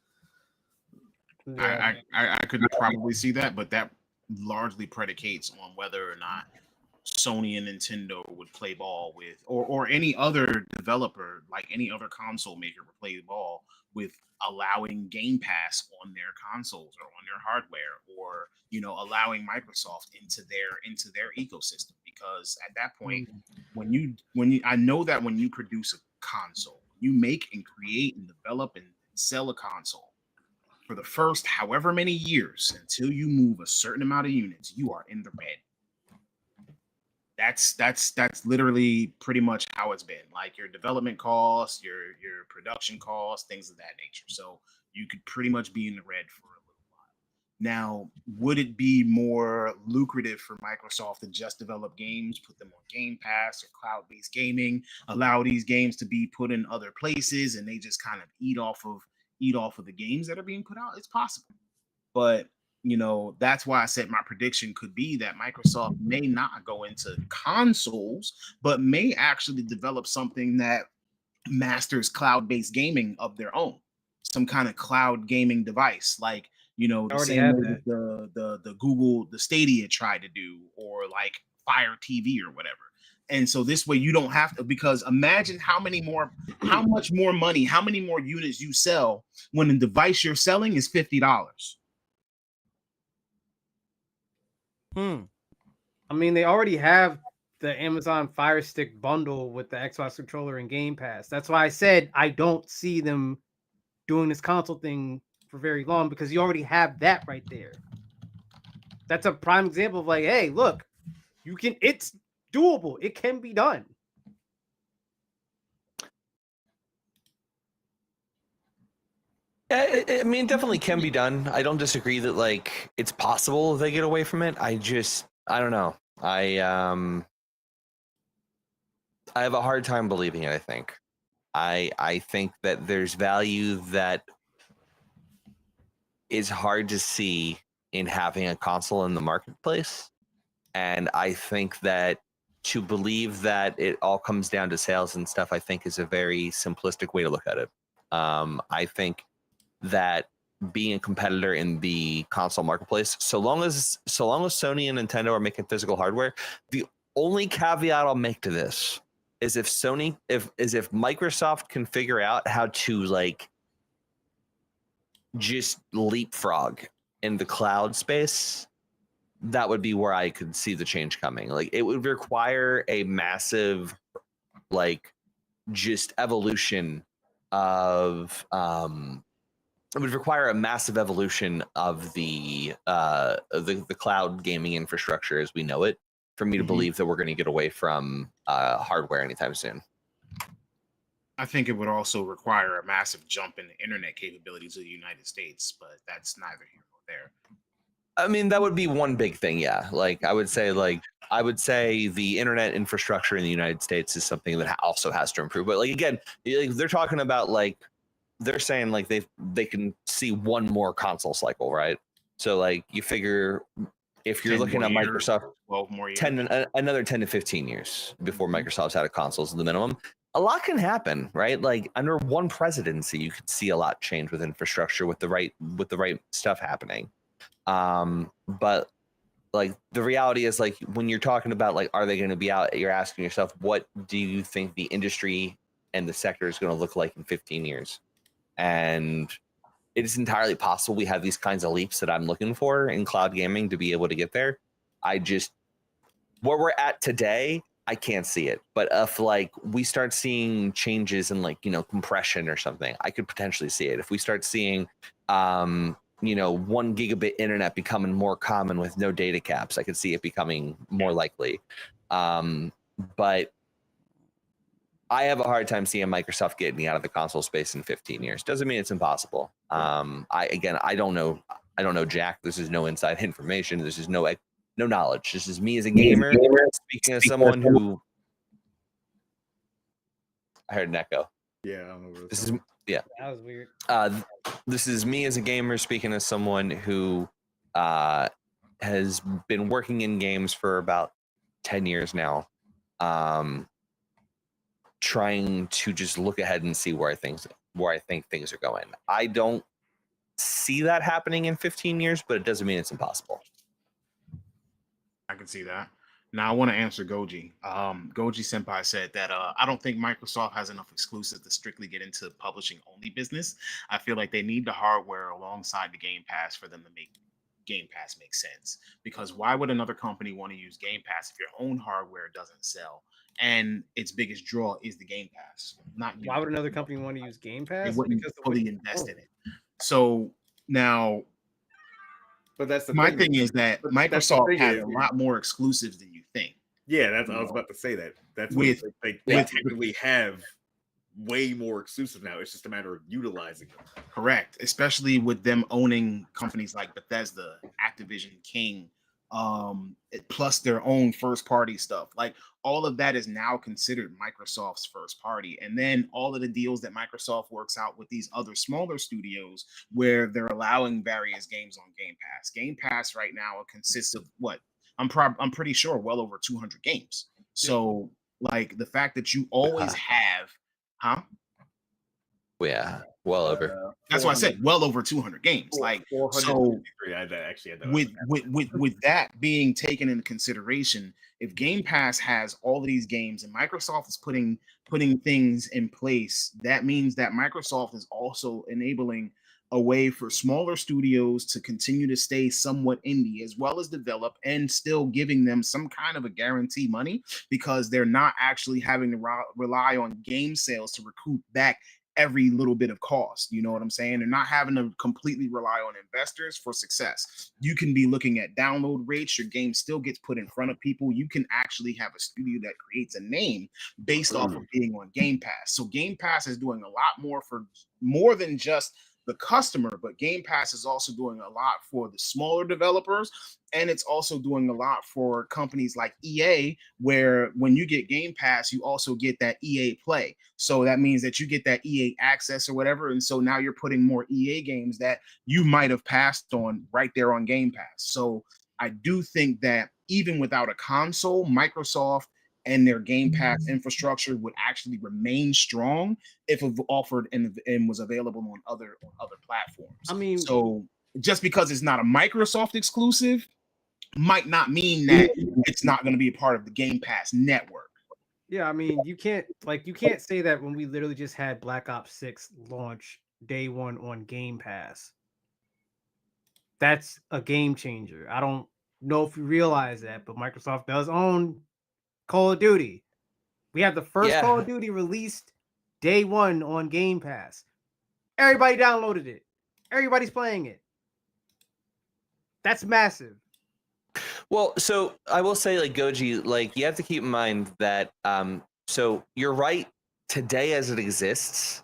Yeah. I could probably see that, but that largely predicates on whether or not Sony and Nintendo would play ball with, or any other developer, like any other console maker would play ball with allowing Game Pass on their consoles or on their hardware, or allowing Microsoft into their ecosystem. Because at that point, when you I know that when you produce a console, you make and create and develop and sell a console for the first however many years until you move a certain amount of units, you are in the red. That's literally pretty much how it's been. Like your development costs, your production costs, things of that nature. So you could pretty much be in the red for a little while. Now, would it be more lucrative for Microsoft to just develop games, put them on Game Pass or cloud-based gaming, allow these games to be put in other places, and they just kind of eat off of the games that are being put out? It's possible, but that's why I said my prediction could be that Microsoft may not go into consoles, but may actually develop something that masters cloud-based gaming of their own, some kind of cloud gaming device, like the same way that the Google, the Stadia tried to do, or like Fire TV or whatever. And so this way you don't have to, because imagine how much more money, how many more units you sell when the device you're selling is $50. I mean, they already have the Amazon Fire Stick bundle with the Xbox controller and Game Pass. That's why I said I don't see them doing this console thing for very long, because you already have that right there. That's a prime example of like, hey, look, it's doable. It can be done. Yeah, I mean, it definitely can be done. I don't disagree that like it's possible they get away from it. I don't know. I have a hard time believing it. I think that there's value that is hard to see in having a console in the marketplace, and I think that to believe that it all comes down to sales and stuff, I think is a very simplistic way to look at it. I think that being a competitor in the console marketplace, so long as Sony and Nintendo are making physical hardware, the only caveat I'll make to this is if Microsoft can figure out how to like just leapfrog in the cloud space, that would be where I could see the change coming. Like it would require a massive like just evolution of it would require a massive evolution of the cloud gaming infrastructure as we know it for me to believe that we're going to get away from hardware anytime soon. I think it would also require a massive jump in the internet capabilities of the United States, but that's neither here nor there. I mean, that would be one big thing, yeah. Like I would say the internet infrastructure in the United States is something that also has to improve. But like again, they're talking about like they're saying like they can see one more console cycle, right? So like you figure if you're looking at Microsoft, 12 more years, another 10 to 15 years before Microsoft's out of consoles is the minimum. A lot can happen, right? Like under one presidency, you could see a lot change with infrastructure with the right stuff happening. But like the reality is like when you're talking about like are they going to be out, you're asking yourself, what do you think the industry and the sector is going to look like in 15 years? And it is entirely possible we have these kinds of leaps that I'm looking for in cloud gaming to be able to get there. Where we're at today, I can't see it. But if like we start seeing changes in like, compression or something, I could potentially see it. If we start seeing, 1 gigabit internet becoming more common with no data caps, I could see it becoming more likely. But I have a hard time seeing Microsoft getting out of the console space in 15 years. Doesn't mean it's impossible. I don't know. I don't know Jack. This is no inside information. This is no no knowledge. This is me as a gamer speaking as someone who. I heard an echo. Yeah, I don't know what This it's is That was weird. This is me as a gamer speaking as someone who has been working in games for about 10 years now, trying to just look ahead and see where I think things are going. I don't see that happening in 15 years, but it doesn't mean it's impossible. I can see that. Now I want to answer Goji. Goji Senpai said that I don't think Microsoft has enough exclusives to strictly get into publishing only business. I feel like they need the hardware alongside the Game Pass for them to make Game Pass make sense. Because why would another company want to use Game Pass if your own hardware doesn't sell and its biggest draw is the Game Pass? Not you. Why would another company want to use Game They Pass? wouldn't Because the fully way- invest oh. in it. So now But that's the my thing is that But that's the Microsoft thing has is- a lot more exclusives than you think. Yeah, that's I was about to say that. That's With- what they with- technically have way more exclusive now. It's just a matter of utilizing them. Correct, especially with them owning companies like Bethesda, Activision, King, plus their own first party stuff. Like all of that is now considered Microsoft's first party. And then all of the deals that Microsoft works out with these other smaller studios where they're allowing various games on Game Pass. Game Pass right now consists of what? I'm pretty sure well over 200 games. So like the fact that you always have, huh? Yeah, well over. That's why I said well over 200 games. Like so 453. I actually had that. with that being taken into consideration, if Game Pass has all of these games and Microsoft is putting things in place, that means that Microsoft is also enabling a way for smaller studios to continue to stay somewhat indie as well as develop and still giving them some kind of a guarantee money because they're not actually having to rely on game sales to recoup back every little bit of cost. You know what I'm saying? They're not having to completely rely on investors for success. You can be looking at download rates. Your game still gets put in front of people. You can actually have a studio that creates a name based off of being on Game Pass. So Game Pass is doing a lot more for more than just the customer, but Game Pass is also doing a lot for the smaller developers, and it's also doing a lot for companies like EA, where when you get Game Pass, you also get that EA Play. So that means that you get that EA access or whatever, and so now you're putting more EA games that you might have passed on right there on Game Pass. So I do think that even without a console, Microsoft and their Game Pass infrastructure would actually remain strong if it offered and was available on other platforms. I mean, so just because it's not a Microsoft exclusive might not mean that it's not going to be a part of the Game Pass network. yeah, I mean, you can't say that when we literally just had Black Ops 6 launch day one on Game Pass. That's a game changer. I don't know if you realize that, but Microsoft does own Call of Duty. We have the first Call of Duty released day one on Game Pass. Everybody downloaded it. Everybody's playing it. That's massive. Well, so I will say, like Goji, like you have to keep in mind that so you're right, today as it exists,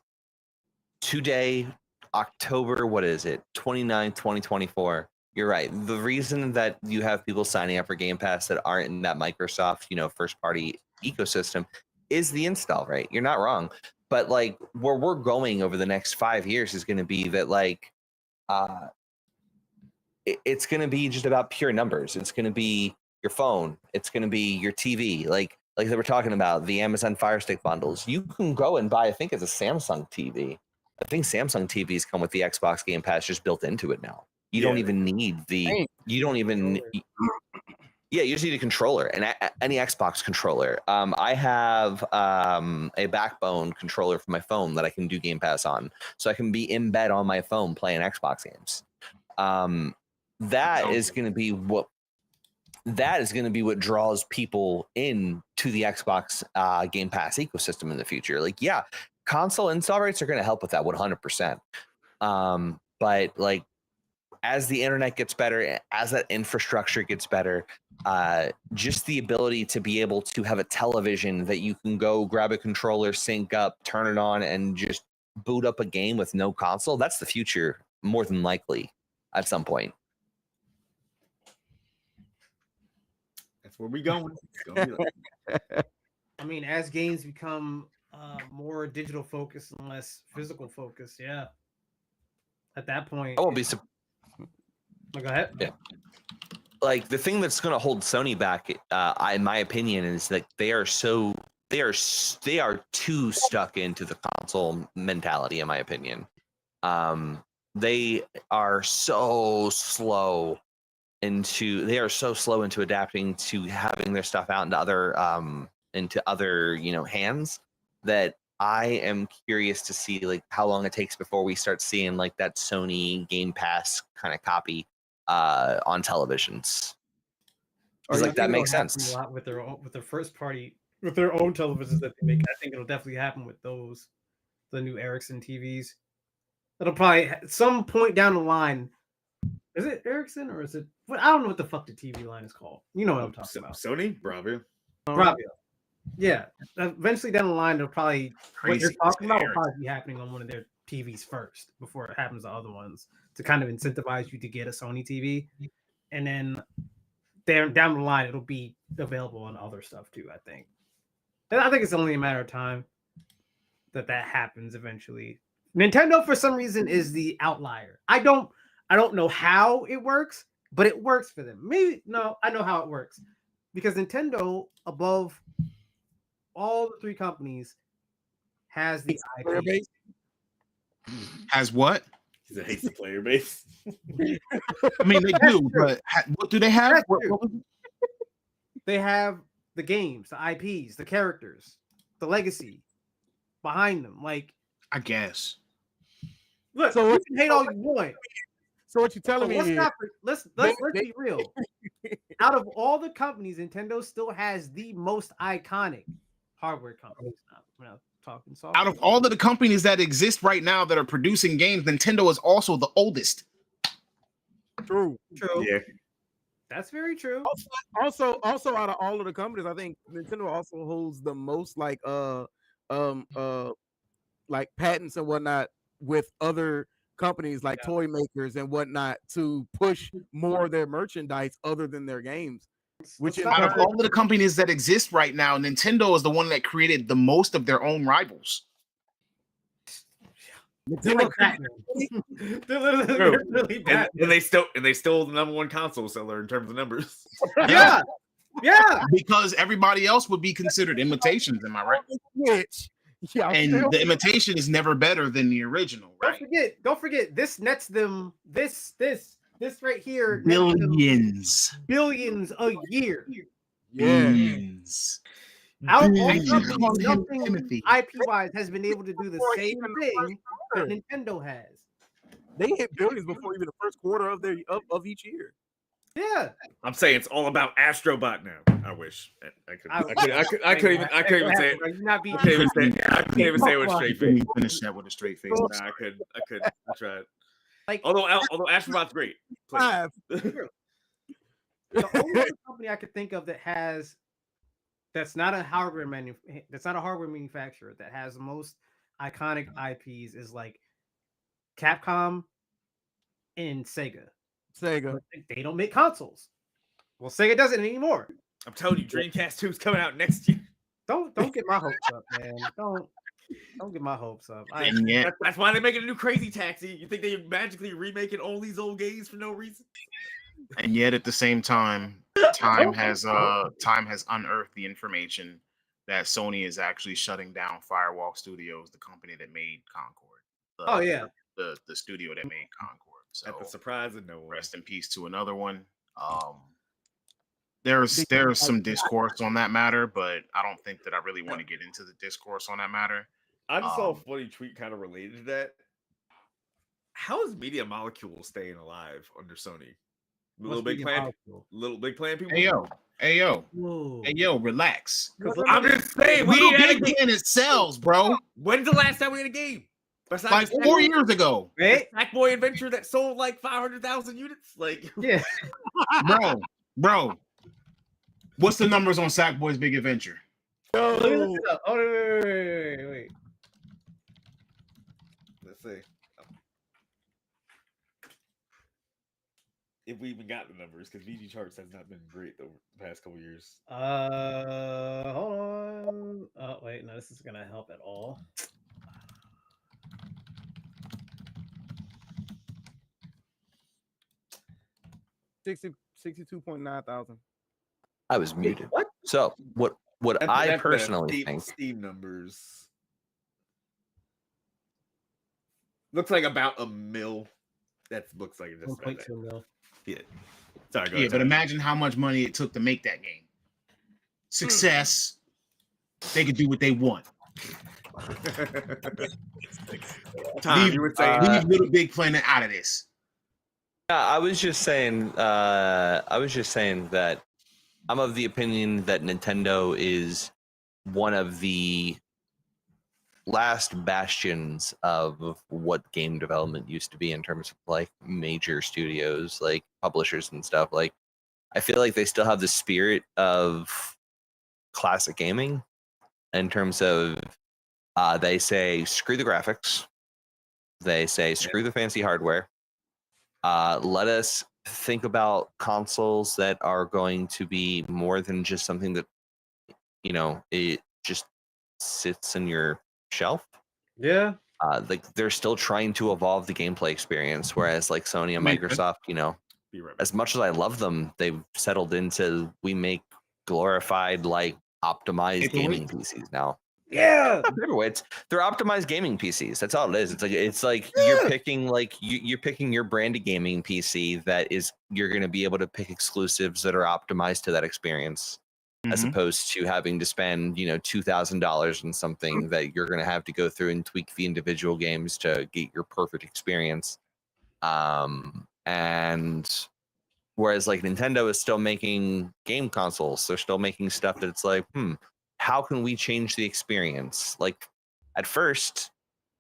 today, October, what is it? 29, 2024. You're right. The reason that you have people signing up for Game Pass that aren't in that Microsoft, first party ecosystem is the install rate. You're not wrong. But like where we're going over the next 5 years is going to be that like it's going to be just about pure numbers. It's going to be your phone. It's going to be your TV. Like they were talking about the Amazon Fire Stick bundles. You can go and buy, I think it's a Samsung TV. I think Samsung TVs come with the Xbox Game Pass just built into it now. You don't even need you just need a controller and any Xbox controller. I have a Backbone controller for my phone that I can do Game Pass on. So I can be in bed on my phone playing Xbox games. That is going to be what draws people in to the Xbox Game Pass ecosystem in the future. Like, yeah, console install rates are going to help with that 100%. But like, as the internet gets better, as that infrastructure gets better, just the ability to be able to have a television that you can go grab a controller, sync up, turn it on, and just boot up a game with no console, that's the future, more than likely, at some point. That's where we going. It's gonna be like, I mean, as games become more digital focused and less physical focused, yeah. At that point, I won't be go ahead. Yeah. Like the thing that's going to hold Sony back, in my opinion, is that they are too stuck into the console mentality. In my opinion, they are so slow into adapting to having their stuff out into other hands, that I am curious to see like how long it takes before we start seeing like that Sony Game Pass kind of copy on televisions. Because like that makes sense. A lot with their first party, with their own televisions that they make. I think it'll definitely happen with the new Ericsson TVs. It'll probably at some point down the line. Is it Ericsson or is it? I don't know what the fuck the TV line is called. You know what I'm talking about? Sony, Bravia. Bravia. Yeah. Eventually down the line, they'll probably what you're talking about will probably be happening on one of their TVs first before it happens to other ones to kind of incentivize you to get a Sony TV, and then down the line it'll be available on other stuff too. I think it's only a matter of time that happens eventually. Nintendo, for some reason, is the outlier. I don't know how it works, but it works for them. Maybe no, I know how it works because Nintendo, above all the three companies, has the Player IP. base? Has what? He hates the player base. I mean, they do, but what do they have? They have the games, the IPs, the characters, the legacy behind them. Like, I guess. look, So you can hate all you want. So what you're telling me is Let's be real. Out of all the companies, Nintendo still has the most iconic hardware companies. We're not talking software. Out of all of the companies that exist right now that are producing games, Nintendo is also the oldest. true. Yeah. That's very true. Also, out of all of the companies, I think Nintendo also holds the most like patents and whatnot with other companies like toy makers and whatnot to push more of their merchandise other than their games. Which is Out of all of the companies that exist right now, Nintendo is the one that created the most of their own rivals. They're like Batman. They're really bad. And they still the number one console seller in terms of numbers. Yeah. Because everybody else would be considered imitations, am I right? Which, yeah, And the imitation is never better than the original, right? Don't forget. This nets them this right here. nets them billions a year. yeah. Billions. Out of all Billions. companies, nothing Timothy. IP-wise has been able to do the same thing that Nintendo has. They hit billions before even the first quarter of each year. Yeah. I'm saying it's all about Astrobot now. I wish I couldn't even say it. I can't even say it with a straight face. Finish that with a straight face. Nah, I couldn't. I tried. Like, Although Astrobot's great. Five. the only other company I could think of that's not a hardware manufacturer that has the most iconic IPs is like Capcom and Sega. Sega. They don't make consoles. Well, Sega doesn't anymore. I'm telling you, Dreamcast 2 is coming out next year. Don't get my hopes up, man. Don't get my hopes up. And yet, That's why they're making a new Crazy Taxi. You think they're magically remaking all these old games for no reason? at the same time, time has unearthed the information that Sony is actually shutting down Firewalk Studios, the company that made Concord. The studio that made Concord. So At the surprise of no one. rest in peace to another one. There's some discourse on that matter, but I don't think that I really want to get into the discourse on that matter. I just saw a funny tweet kind of related to that. How is Media Molecule staying alive under Sony? Little Big Plan people. Hey yo, relax. I'm just saying, Little we had a Big game. Plan it sells, bro. When's the last time we had a game? Like 4 years ago, Right? Sackboy Adventure that sold like 500,000 units. Like, Yeah. bro. What's the numbers on Sackboy's Big Adventure? Look this up. Oh, wait. let's see. if we even got the numbers, because VG charts has not been great over the past couple years. Hold on. Oh wait, no, this is gonna help at all. 62.9 thousand. I was muted. What? So what I That's the personally Steam, think. Steam numbers looks like about a mil. That looks like just about that. 1.2 mil. Yeah. Sorry, go Yeah, ahead. but Tom. imagine how much money it took to make that game. Success. They could do what they want. Tom, you would say Leave Little Big Planet out of this. Yeah, I was just saying that I'm of the opinion that Nintendo is one of the last bastions of what game development used to be in terms of like major studios, like publishers and stuff. Like, I feel like they still have the spirit of classic gaming in terms of they say screw the graphics, they say screw the fancy hardware. Let us think about consoles that are going to be more than just something that, you know, it just sits in your shelf. Yeah. Like they're still trying to evolve the gameplay experience, whereas like Sony and Microsoft, you know, be right back. as much as I love them, they've settled into we make glorified, like optimized gaming PCs now. Yeah. Not paperweights. They're optimized gaming PCs. That's all it is. It's like you're picking you're picking your branded gaming PC that is you're going to be able to pick exclusives that are optimized to that experience, as opposed to having to spend $2,000 on something that you're going to have to go through and tweak the individual games to get your perfect experience. And whereas like Nintendo is still making game consoles, they're still making stuff that's like, how can we change the experience? Like at first,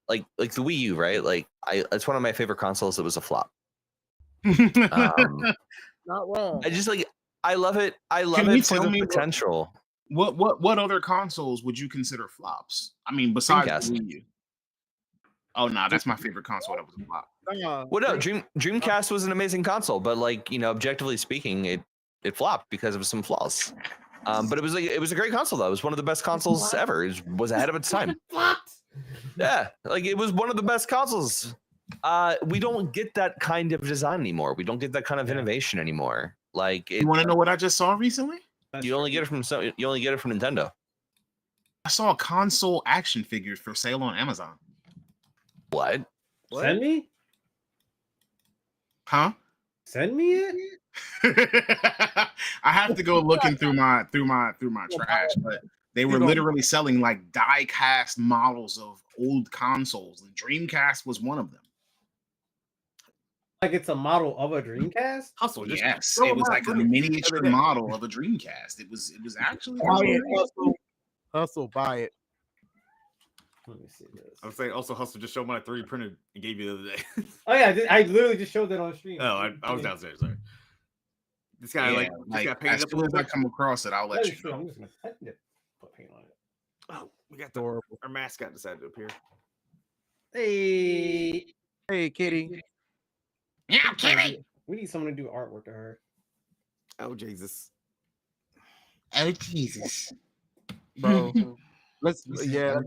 like the Wii U, right? Like it's one of my favorite consoles that was a flop. Not wrong. I love it. I love Can you it for tell the me potential. What other consoles would you consider flops? I mean, besides Dreamcast. the Wii U. Oh no, that's my favorite console that was a flop. Well, no, Dreamcast was an amazing console, but like objectively speaking, it flopped because of some flaws. But it was a great console though. It was one of the best consoles ever. It was ahead of its time. Yeah, like it was one of the best consoles. We don't get that kind of design anymore. We don't get that kind of innovation anymore. Like You want to know what I just saw recently? you only get it from Nintendo. I saw console action figures for sale on Amazon. What? Send me? Huh? Send me it? I have to go looking through my trash, but they were literally selling like die cast models of old consoles, and Dreamcast was one of them. Like it's a model of a Dreamcast? Hustle, just Yes, throw it was them like a out. miniature model of a Dreamcast. It was actually Buy it, hustle, buy it. Let me see this. I was saying also Hustle just showed my 3D printed and gave you the other day. Oh yeah, I literally just showed that on stream. Oh, I was downstairs. Sorry. This guy yeah, just got painted as up a soon as little I bit. come across it, I'll let you I'm know. just gonna put paint on it. Oh, we got Adorable. our mascot decided to appear. Hey, Hey, kitty. Yeah, Kitty. we need someone to do artwork to her. Oh Jesus. Oh Jesus, Bro. let's This is let's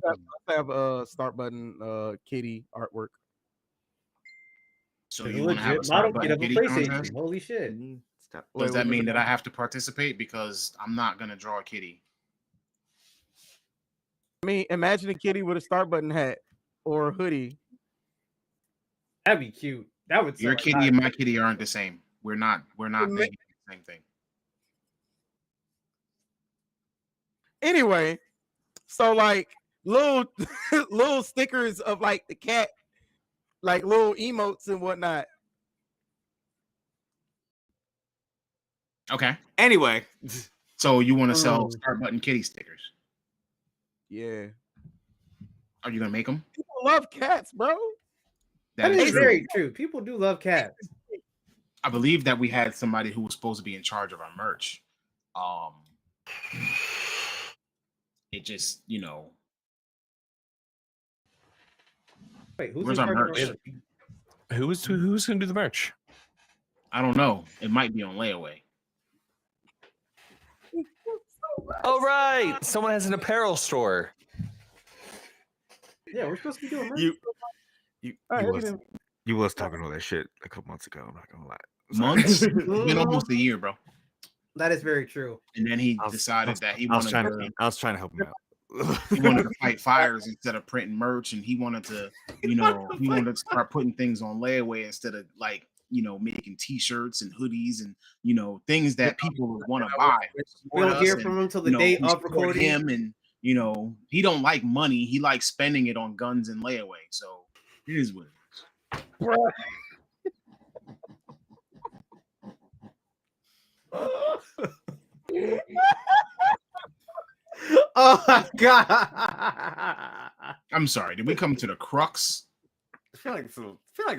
have a start button kitty artwork. So There's you a want to have a legit start model kit button of a kitty PlayStation. contest? Holy shit! Stop. Does that mean that I I have to participate because I'm not gonna draw a kitty? mean, imagine a kitty with a start button hat or a hoodie. That'd be cute. That would Your sell kitty and my kitty aren't the same. We're not Ama- thinking the same thing. Anyway, so like little little stickers of like the cat, like little emotes and whatnot. Okay. Anyway, So you want to sell start button kitty stickers? Yeah, Are you gonna make them? people love cats, bro. That is true. very true. People do love cats. I believe that we had somebody who was supposed to be in charge of our merch. It just, Wait, who's Where's in our charge of merch? our- Who's gonna do the merch? I don't know. It might be on layaway. Oh right, someone has an apparel store. Yeah, we're supposed to be doing merch. You was talking all that shit a couple months ago. I'm not gonna lie. Months? It's been almost a year, bro. That is very true. And then he decided that he wanted I was trying to help him out. he wanted to fight fires instead of printing merch, and he wanted to, he wanted to start putting things on layaway instead of like, making T-shirts and hoodies and things that people would want to buy. We don't hear from him till the day of recording. Him, and he don't like money. He likes spending it on guns and layaway. So it is what it is. Oh my god! I'm sorry. Did we come to the crux? I feel like it's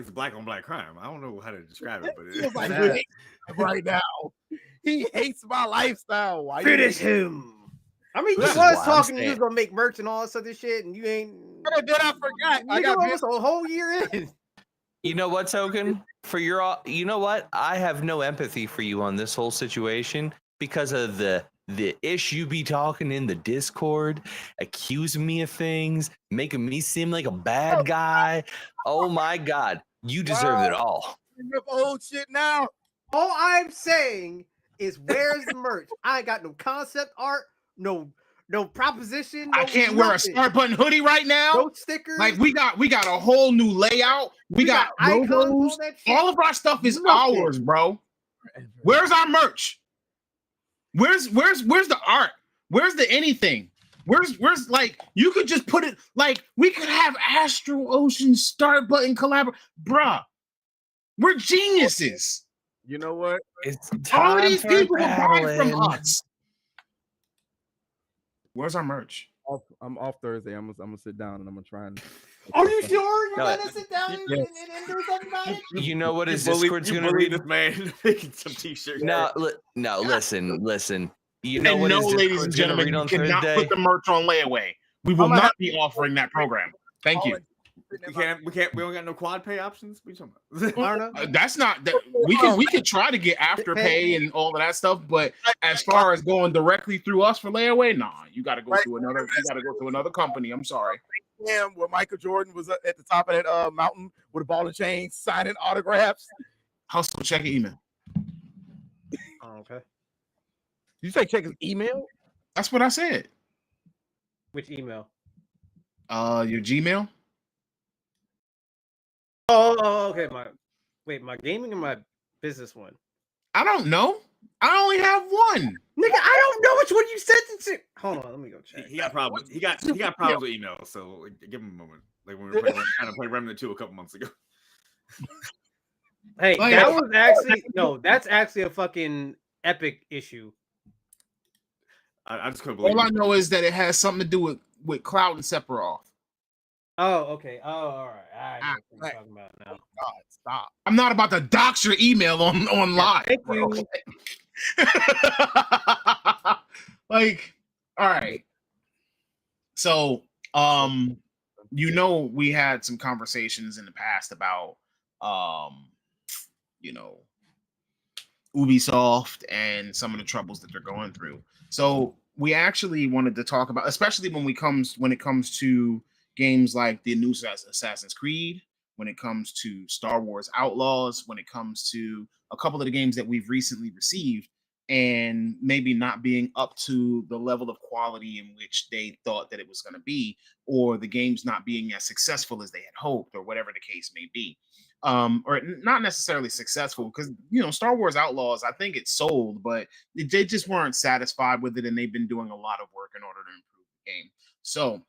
a black on black crime. I don't know how to describe it, but Feels like he hates right now. He hates my lifestyle. Why Finish him. I mean, you This is was why I'm talking you saying- was gonna make merch and all this other shit, and you ain't. Then I forgot. I You got almost a whole year in. You know what, Token? You know what? I have no empathy for you on this whole situation because of the ish you be talking in the Discord, accusing me of things, making me seem like a bad guy. Oh my god, you deserve it all. old shit now. All I'm saying is, where's the merch? I ain't got no concept art, no proposition. I can't wear a Start Button hoodie right now. No stickers. Like we got a whole new layout. We got icons, logos. all that shit. All of our stuff is Nothing. ours, bro. Where's our merch? Where's the art? Where's the anything? Where's like you could just put it like we could have Astro Ocean Start Button collab, bruh. We're geniuses. You know what? It's All of time these for people will buy from battling. us. Where's our merch? I'm off Thursday. I'm gonna sit down and I'm gonna try and. Are you sure you're No, gonna sit down and do something about it? You know what his You bullied- Discord's you gonna bullied read? this man making some t-shirts. No, listen. You know And what no, his ladies and Discord's gonna gentlemen, read you on cannot Thursday? put the merch on layaway. We will I'm gonna not be offering that program. Thank you. We don't got no quad pay options. What you talking about? I don't know. That's not that we could try to get afterpay and all of that stuff, but as far as going directly through us for layaway, nah, you got to go to another company. I'm sorry. Damn, where Michael Jordan was at the top of that mountain with a ball and chain, signing autographs. Hustle, check your email. Oh, okay. You say check his email? That's what I said. Which email? Your Gmail. Oh, okay. My gaming and my business one. I don't know. I only have one. Nigga, I don't know which one you sent it to. Hold on, let me go check. He got problems. He got problems with email. So like, give him a moment. Like when we were trying to play Remnant 2 a couple months ago. Hey, Oh, that yeah. was actually that's actually a fucking epic issue. I just couldn't believe All I it. know is that it has something to do with Cloud and Sephiroth. Oh, okay. Oh, all right. I know what right. you're talking about now. God, stop. I'm not about to dox your email on live. Thank bro. you. Like, all right. So, we had some conversations in the past about, Ubisoft and some of the troubles that they're going through. So we actually wanted to talk about, especially when it comes to games like the new Assassin's Creed, when it comes to Star Wars Outlaws, when it comes to a couple of the games that we've recently received, and maybe not being up to the level of quality in which they thought that it was going to be, or the games not being as successful as they had hoped, or whatever the case may be. Or not necessarily successful, because Star Wars Outlaws, I think it sold, but they just weren't satisfied with it, and they've been doing a lot of work in order to improve the game. So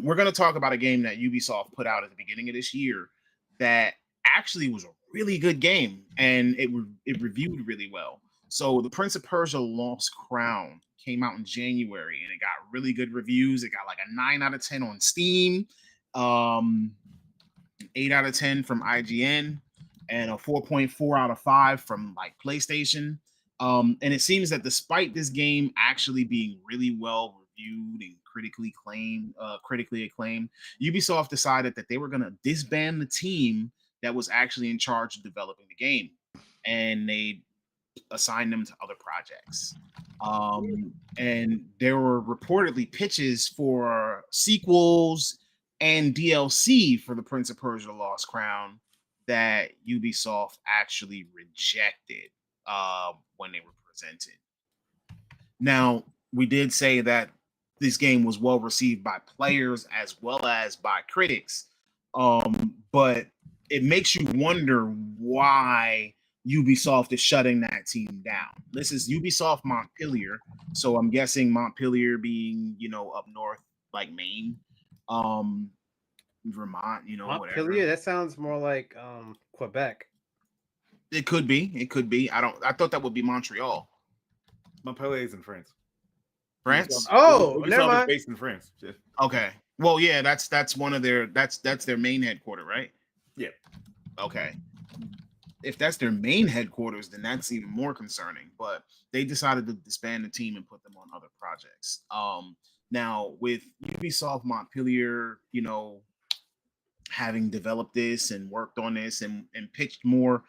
we're going to talk about a game that Ubisoft put out at the beginning of this year that actually was a really good game, and it reviewed really well. So the Prince of Persia Lost Crown came out in January, and it got really good reviews. It got like a 9 out of 10 on Steam, 8 out of 10 from IGN, and a 4.4 out of 5 from like PlayStation. And it seems that despite this game actually being really well reviewed and critically acclaimed, Ubisoft decided that they were going to disband the team that was actually in charge of developing the game. and they assigned them to other projects. And there were reportedly pitches for sequels and DLC for the Prince of Persia: Lost Crown that Ubisoft actually rejected when they were presented. Now, we did say that this game was well received by players as well as by critics, but it makes you wonder why Ubisoft is shutting that team down. This is Ubisoft Montpellier, so I'm guessing Montpellier being, up north like Maine, Vermont, Montpellier, whatever. that sounds more like Quebec. It could be. I thought that would be Montreal. Montpellier is in France. France? Oh, Ubisoft never is mind. based in France. Yeah. Okay. Well, yeah, that's one of that's their main headquarters, right? Yeah. Okay. If that's their main headquarters, then that's even more concerning. But they decided to disband the team and put them on other projects. Now with Ubisoft Montpellier, having developed this and worked on this and pitched more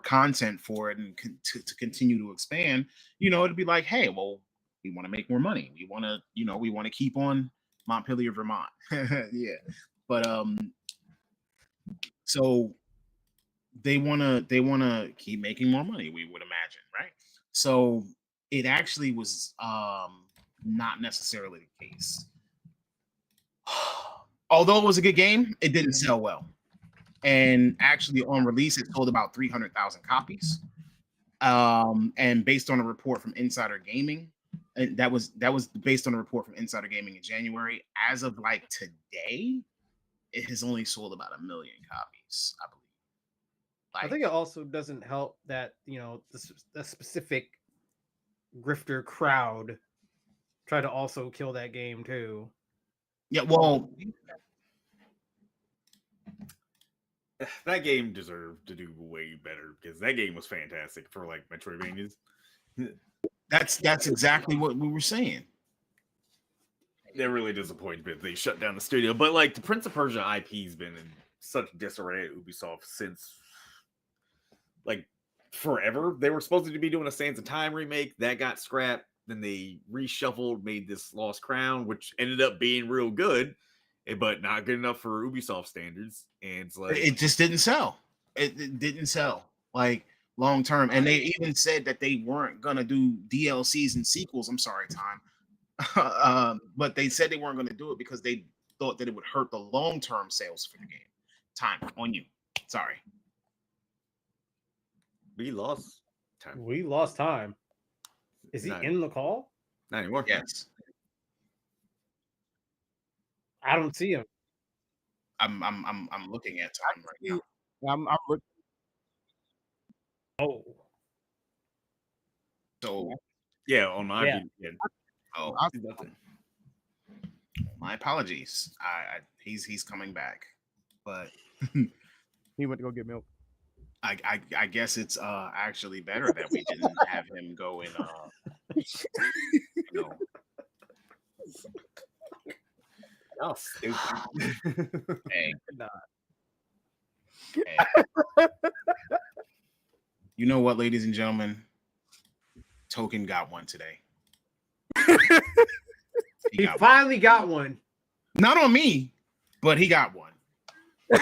content for it and to continue to expand, it'd be like, hey, well, we want to make more money. We want to keep on Montpelier, Vermont. Yeah. But so they want to keep making more money, we would imagine, right? So it actually was not necessarily the case. Although it was a good game, it didn't sell well. And actually on release, it sold about 300,000 copies. And based on a report from Insider Gaming, and that was based on a report from Insider Gaming in January. As of like today, it has only sold about 1 million copies, I believe. I think it also doesn't help that the specific grifter crowd try to also kill that game too. Yeah, well, that game deserved to do way better because that game was fantastic for like Metroidvanias. That's exactly what we were saying. They're really disappointed that they shut down the studio. But like the Prince of Persia IP's been in such disarray at Ubisoft since like forever. They were supposed to be doing a Sands of Time remake that got scrapped. Then they reshuffled, made this Lost Crown, which ended up being real good, but not good enough for Ubisoft standards. And it's like it just didn't sell. It didn't sell like long term. And they even said that they weren't gonna do DLCs and sequels. I'm sorry, Time. But they said they weren't gonna do it because they thought that it would hurt the long-term sales for the game. Time on you. Sorry. we lost time. We lost Time. Is he Not- in the call? Not anymore. Yes. I don't see him. I'm looking at Time right now. I'm looking. Oh, So Yeah, on my Yeah. yeah. oh, He's nothing. my apologies. He's coming back. But He went to go get milk. I guess it's actually better that we didn't have him go in Oh, stupid. hey, nah. hey. You know what, ladies and gentlemen? Token got one today. He got one. finally got one. Not on me, but he got one.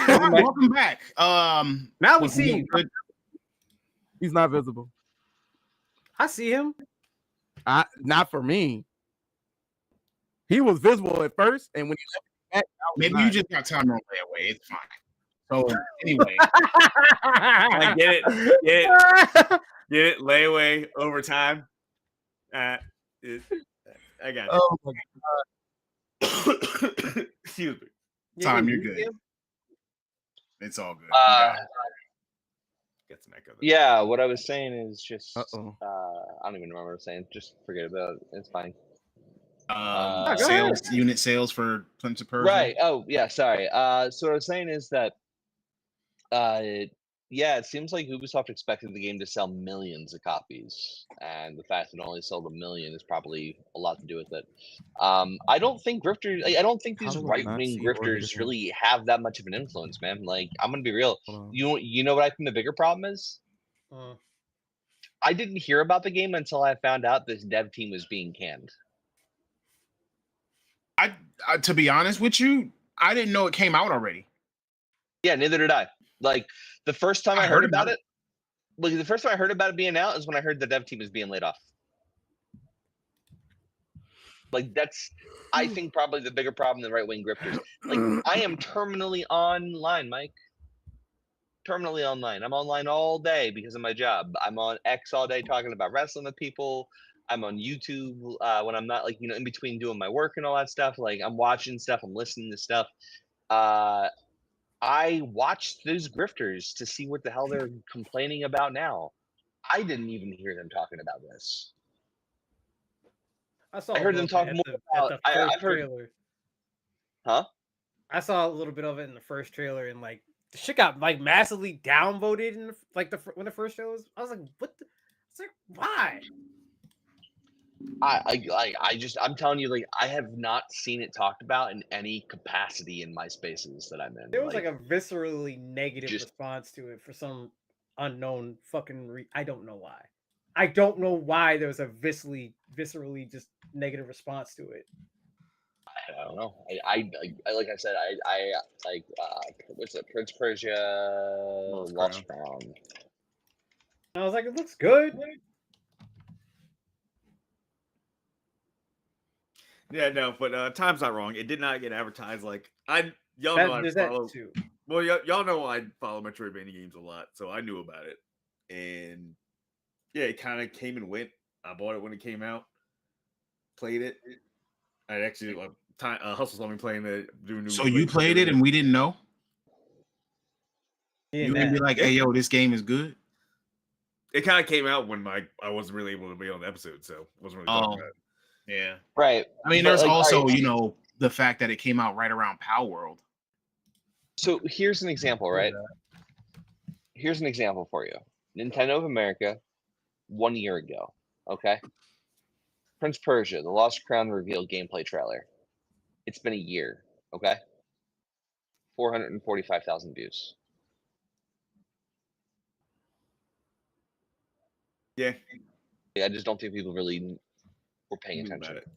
Welcome back. Now we was see no him. good. He's not visible. I see him. Not for me. He was visible at first, and when he left back, Maybe you just got time on layaway. It's fine. So anyway, I get it. Get it. Layaway overtime. I got it. oh my Excuse me. Time, you're good. It's all good. You Uh, got it. Get some echo there. Yeah, what I was saying is just Uh-oh. I don't even remember what I was saying. Just forget about it. It's fine. go Sales unit sales for Prince of Persia. Right. Oh, yeah, sorry. So what I was saying is that yeah, it seems like Ubisoft expected the game to sell millions of copies, and the fact that it only sold 1 million is probably a lot to do with it. I don't think grifters. I don't think these How do I not right-wing see or hear grifters him? really have that much of an influence, man. Like, I'm gonna be real. Hold on. You know what I think the bigger problem is? I didn't hear about the game until I found out this dev team was being canned. I to be honest with you, I didn't know it came out already. Yeah, neither did I. Like the first time I heard about it. it, like the first time I heard about it being out is when I heard the dev team is being laid off. Like that's, I think, probably the bigger problem than right-wing grifters. Like I am terminally online, Mike. Terminally online. I'm online all day because of my job. I'm on X all day talking about wrestling with people. I'm on YouTube when I'm not, like, you know, in between doing my work and all that stuff. Like I'm watching stuff, I'm listening to stuff. I watched those grifters to see what the hell they're complaining about now. I didn't even hear them talking about this. I heard them talk more about. I've heard. Trailer. Huh? I saw a little bit of it in the first trailer, and like the shit got like massively downvoted in when the first trailer was. I was like, what? It's like, why? I'm telling you, like, I have not seen it talked about in any capacity in my spaces that I'm in. There was like a viscerally negative response to it for some unknown fucking I don't know why. I don't know why there was a viscerally just negative response to it. I don't know. I like I said, I like what's it? Prince Persia Lost Crown. I was like, it looks good. Yeah, no, but time's not wrong. It did not get advertised. Like y'all That- know I there's that follow. too. Well, y'all know I follow Metroidvania games a lot, so I knew about it. And yeah, it kind of came and went. I bought it when it came out, played it. I actually Hustle saw me playing the new. So you played it and we didn't know. Yeah, You didn't be like, "Hey, yo, this game is good." It kind of came out when I wasn't really able to be on the episode, so wasn't really talking about it. Yeah. Right. I mean, But, there's like, also, alright. you know, the fact that it came out right around Power World. So here's an example, right? Here's an example for you. Nintendo of America, 1 year ago. Okay. Prince Persia: The Lost Crown reveal gameplay trailer. It's been a year. Okay. 445,000 views. Yeah, I just don't think people really were paying knew attention. about it.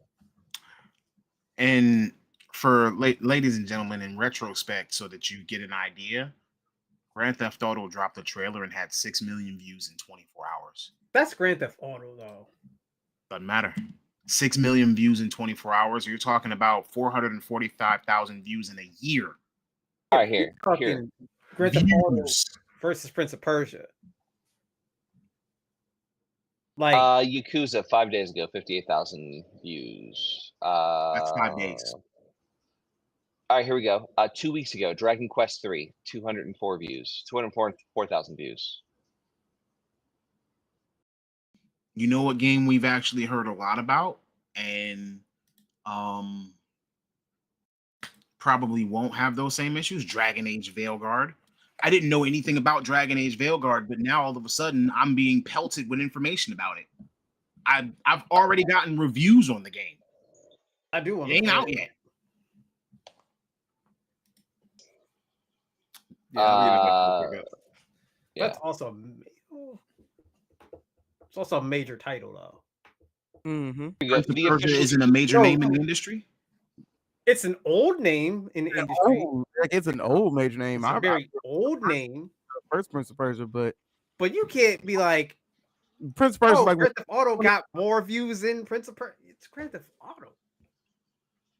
And for ladies and gentlemen, in retrospect, so that you get an idea, Grand Theft Auto dropped a trailer and had 6 million views in 24 hours. That's Grand Theft Auto, though. Doesn't matter. 6 million views in 24 hours. You're talking about 445,000 views in a year. All right, here. Fucking Grand Theft Auto Views. versus Prince of Persia. Like, Yakuza 5 days ago, 58,000 views. That's 5 days. All right, here we go. 2 weeks ago, Dragon Quest 3, 204 views, 204,000 views. You know what game we've actually heard a lot about and probably won't have those same issues? Dragon Age Veilguard. I didn't know anything about Dragon Age Veilguard, but now all of a sudden I'm being pelted with information about it. I've already gotten reviews on the game. I do want It ain't out yet. Yeah, I'll get it back real quick. Yeah. That's also it's also a major title, though. Mm-hmm. Prince of The Persia official- isn't a major No. name in the industry. It's an old name in the industry. Like it's an old major name. It's a I very old name, first Prince of Persia, but but you can't be like, Prince of Persia oh, like Grand Theft Auto got more views than Prince of Persia. It's Grand Theft Auto.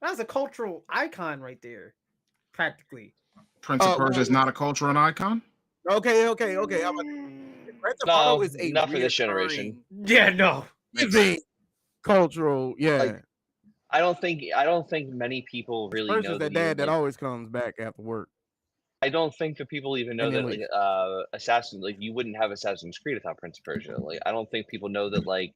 That's a cultural icon right there, practically. Prince of Persia is not a cultural icon. okay. I'm like, Grand Theft No, Auto is a not for this generation. Yeah, no. living cultural. Yeah, Like, I don't think many people really Persia's know that that. dad that always comes back after work. I don't think that people even know And that then like Assassin, like you wouldn't have Assassin's Creed without Prince of Persia. Like I don't think people know that like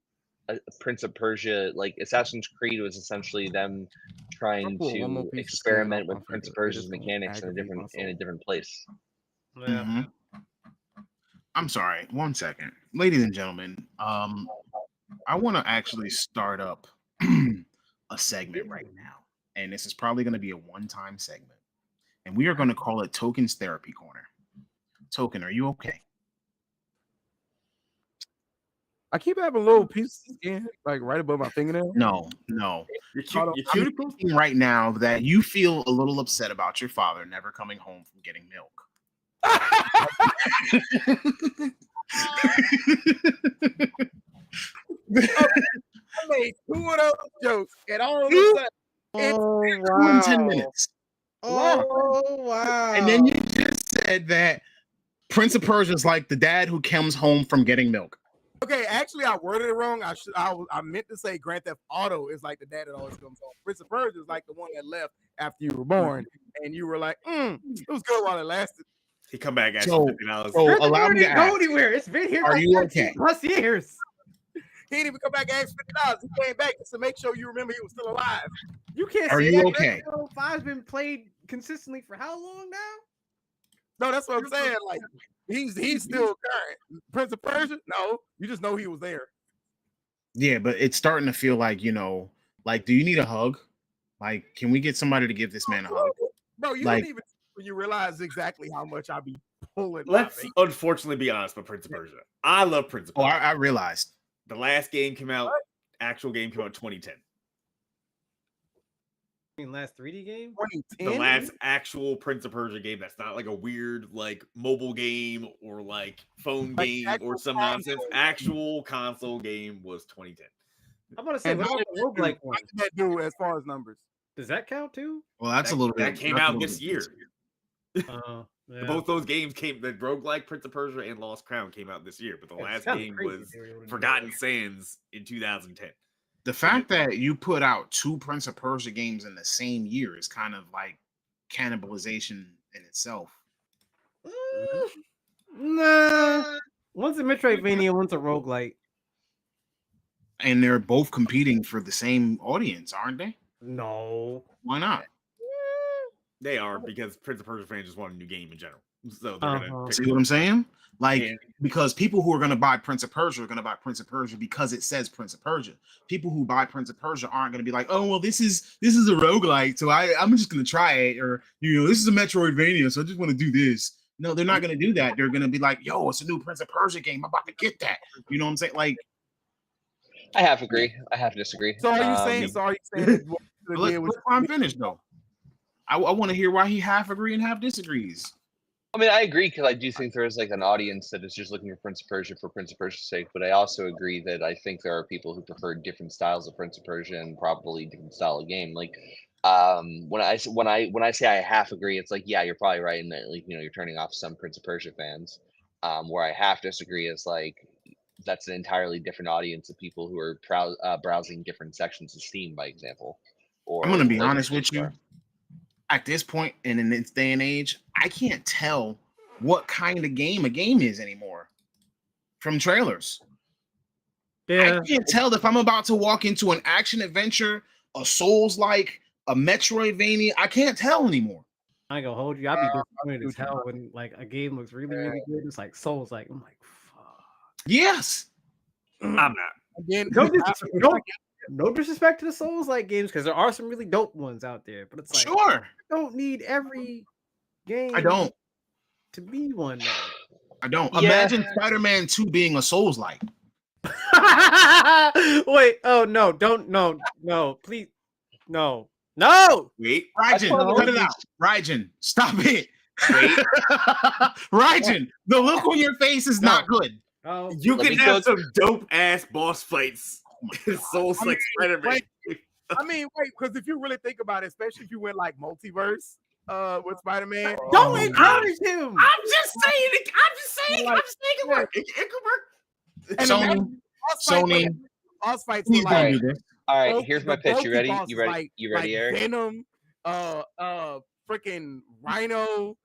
Prince of Persia, like Assassin's Creed was essentially them trying I'll pull one more to piece of experiment skin with off my Prince of finger. It Persia's is gonna mechanics in a aggravate my soul. different place. Yeah. Mhm. I'm sorry. 1 second, ladies and gentlemen. I want to actually start up a segment right now, and this is probably going to be a one-time segment, and we are going to call it Token's Therapy Corner. Token, are you okay? I keep having little pieces of skin like right above my fingernail. No. Your Hold on, your I'm cuticles? thinking right now that you feel a little upset about your father never coming home from getting milk. I made 2 of those jokes, and all of a sudden, Oh In 10 wow! minutes. Oh wow! And then you just said that Prince of Persia is like the dad who comes home from getting milk. okay, actually, I worded it wrong. I meant to say Grand Theft Auto is like the dad that always comes home. Prince of Persia is like the one that left after you were born, and you were like, it was good while it lasted. He come back asking So- $50. so- Grand Theft allow Auto me to didn't go ask, anywhere. It's been here are for you 13 okay? plus years. He didn't even come back and ask $50. He came back just to make sure you remember he was still alive. You can't Are say you that. okay? Grand Theft Auto 5's been played consistently for how long now? No, that's what I'm saying. Like he's still current. Prince of Persia? No, you just know he was there. Yeah, but it's starting to feel like, like, do you need a hug? Like, can we get somebody to give this man a hug? Bro, you Like- don't even when you realize exactly how much I be pulling. my Let's veins. unfortunately be honest with Prince of Persia. I love Prince of Oh, Persia. I realized. The last game came out, actual game came out in 2010. Last 3D game? 2010. The last actual Prince of Persia game that's not like a weird like mobile game or like phone Like game actual or some console nonsense. game. Actual console game was 2010. I'm about to say, And what how about the roguelike one? What did that do as far as numbers? Does that count too? Well, that's a little bit. That came that's a out little this bit year. Yeah. Both those games came. The roguelike Prince of Persia and Lost Crown came out this year, but the Yeah, it last sounded game crazy was they were able to do Forgotten that. Sands in 2010. The fact that you put out 2 Prince of Persia games in the same year is kind of like cannibalization in itself. Nah. One's a Metroidvania, one's a roguelike. And they're both competing for the same audience, aren't they? No. Why not? They are because Prince of Persia fans just want a new game in general. So they're Uh-huh. gonna pick See what I'm saying? Like, Yeah. because people who are going to buy Prince of Persia are going to buy Prince of Persia because it says Prince of Persia. People who buy Prince of Persia aren't going to be like, oh, well, this is a roguelike, so I'm just going to try it. Or, this is a Metroidvania, so I just want to do this. No, they're not going to do that. They're going to be like, yo, it's a new Prince of Persia game. I'm about to get that. You know what I'm saying? Like, I half agree. I half disagree. So are you saying? So are you saying? What you let did was- I'm finished, though. I want to hear why he half agree and half disagrees. I mean, I agree because I do think there is like an audience that is just looking for Prince of Persia for Prince of Persia's sake. But I also agree that I think there are people who prefer different styles of Prince of Persia and probably different style of game. Like, when I say I half agree, it's like, yeah, you're probably right in that, like, you're turning off some Prince of Persia fans. Where I half disagree is like that's an entirely different audience of people who are browsing different sections of Steam, by example. Or I'm going to be whatever honest the with case you. are. At this point and in this day and age, I can't tell what kind of game a game is anymore from trailers. Yeah. I can't tell if I'm about to walk into an action adventure, a Souls-like, a Metroidvania. I can't tell anymore. I ain't gonna hold you. I'd be disappointed as hell when like a game looks really, really good. It's like Souls, like I'm like, fuck. Yes. I'm not. Again, No disrespect to the Souls like games because there are some really dope ones out there, but it's like Sure. I don't need every game I don't. to be one. I don't. Yeah. Imagine Spider-Man 2 being a Souls-like. Wait, oh no, don't no, please. No. Wait, Raijin, thought cut it it out. Raijin, stop it. wait. Raijin, the look on your face is not good. Oh, You Let can me have cook. some dope ass boss fights in Souls I like Spider-Man. I mean, wait, because if you really think about it, especially if you went like multiverse with Spider-Man, don't encourage him. I'm just saying it. I'm just saying it work. It could work. and Sony, imagine boss fights were please don't like do this. All right, Loki- here's my the pitch. You Loki ready? boss You is ready? like- You ready, like Eric? Venom, freaking Rhino,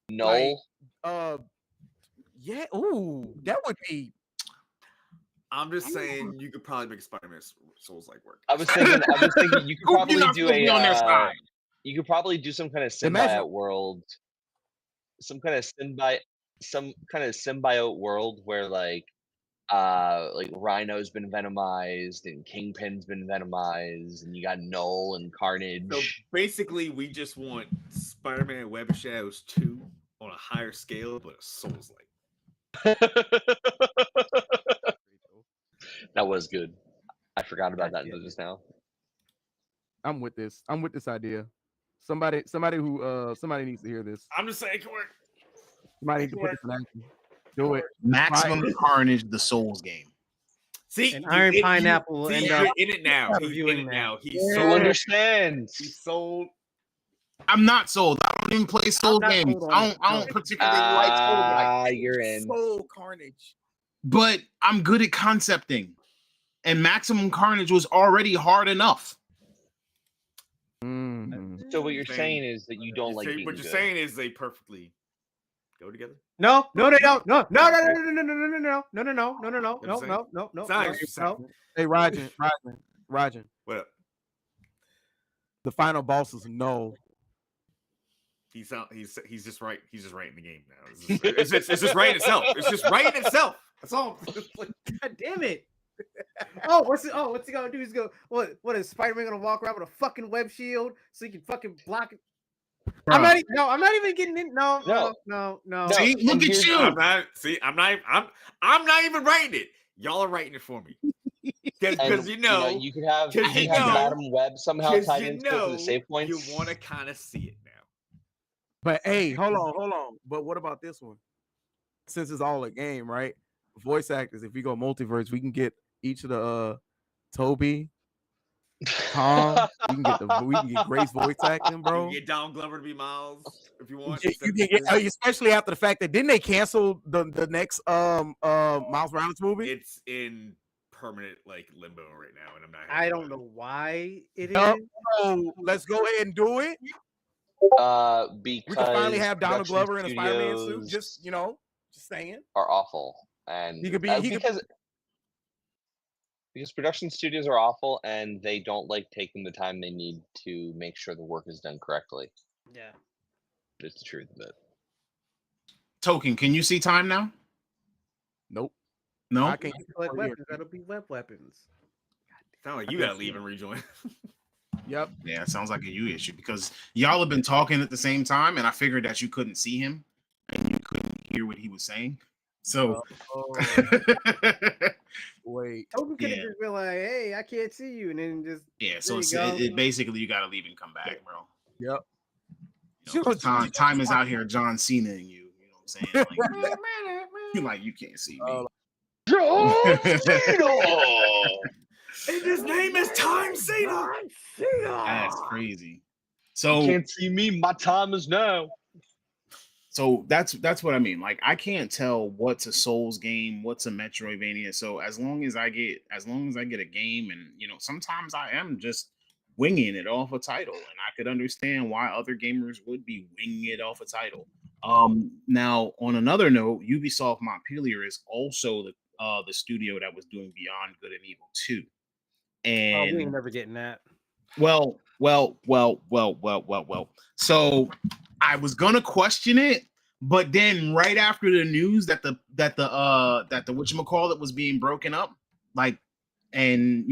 Null. yeah, ooh, that would be. I'm just saying you could probably make Spider-Man Souls like work. I was thinking you could You're probably not do supposed to be on their a. side. You could probably do some kind of Imagine- symbiote world. Some kind of symbiote world where like Rhino's been venomized and Kingpin's been venomized and you got Null and Carnage. So basically, we just want Spider-Man Web of Shadows 2 on a higher scale, but a Souls-like. That was good. I forgot about that until just now. I'm with this. I'm with this idea. Somebody needs to hear this. I'm just saying, Corey. Somebody needs to put this in action. Do it. Maximum Carnage, the Souls game. See, And Iron Pineapple will see, end you're up in it now. He's in reviewing it that. now. He's Who sold. understands? He's sold. I'm not sold. I don't even play Soul not games. sold on I it. don't. I don't particularly like Soul games. You're in. Soul Carnage. But I'm good at concepting, and Maximum Carnage was already hard enough. Mhm. So what you're saying is that you don't like What being you're good. saying is they perfectly go together. No, they don't. No. Hey, Rajan. What up? The final bosses know. He's just right. He's just right in the game now. It's just right in itself. It's just right in itself. That's all. God damn it. What's he gonna do? He's gonna what is Spider-Man gonna walk around with a fucking web shield so he can fucking block it? I'm not even getting in. No. See, look at you. I'm not even writing it. Y'all are writing it for me. Because you could have you know- Madam Web somehow tied you into know the save points. you want to kind of see it now. But hey, hold on. But what about this one? Since it's all a game, right? Voice actors, if we go multiverse, we can get each of the Toby, Tom. we can get Grace voice acting, bro. You can get Donald Glover to be Miles if you want. You can get, especially after the fact that didn't they cancel the next Miles Morales movie? It's in permanent like limbo right now, and I'm not. I don't know why it is. So let's go ahead and do it. Because We can finally have Donald production Glover in a Spider-Man suit. studios Just saying. are awful, and He could be because production studios are awful, and they don't like taking the time they need to make sure the work is done correctly. Yeah. It's the truth of it. Token, can you see time now? Nope. No. I can't. Like weapons, that'll be web weapons. Sound like you gotta leave and rejoin. Yep. Yeah, it sounds like a you issue because y'all have been talking at the same time, and I figured that you couldn't see him and you couldn't hear what he was saying. So Wait. Toby could have Yeah. just been like, "Hey, I can't see you," and then just yeah, so There it's, you go. it basically you got to leave and come back, bro. Yep. You know, time is out here, John Cena and you. You know what I'm saying? Like, like you can't see me. And his name is Time Cena. That's crazy. You So can't see me. My time is now. So that's what I mean. Like I can't tell what's a Souls game, what's a Metroidvania. So as long as I get a game, and sometimes I am just winging it off a title, and I could understand why other gamers would be winging it off a title. Now on another note, Ubisoft Montpellier is also the studio that was doing Beyond Good and Evil 2. we And ain't never getting that. well. So I was gonna question it, but then right after the news that the whatchamacallit was being broken up, like, and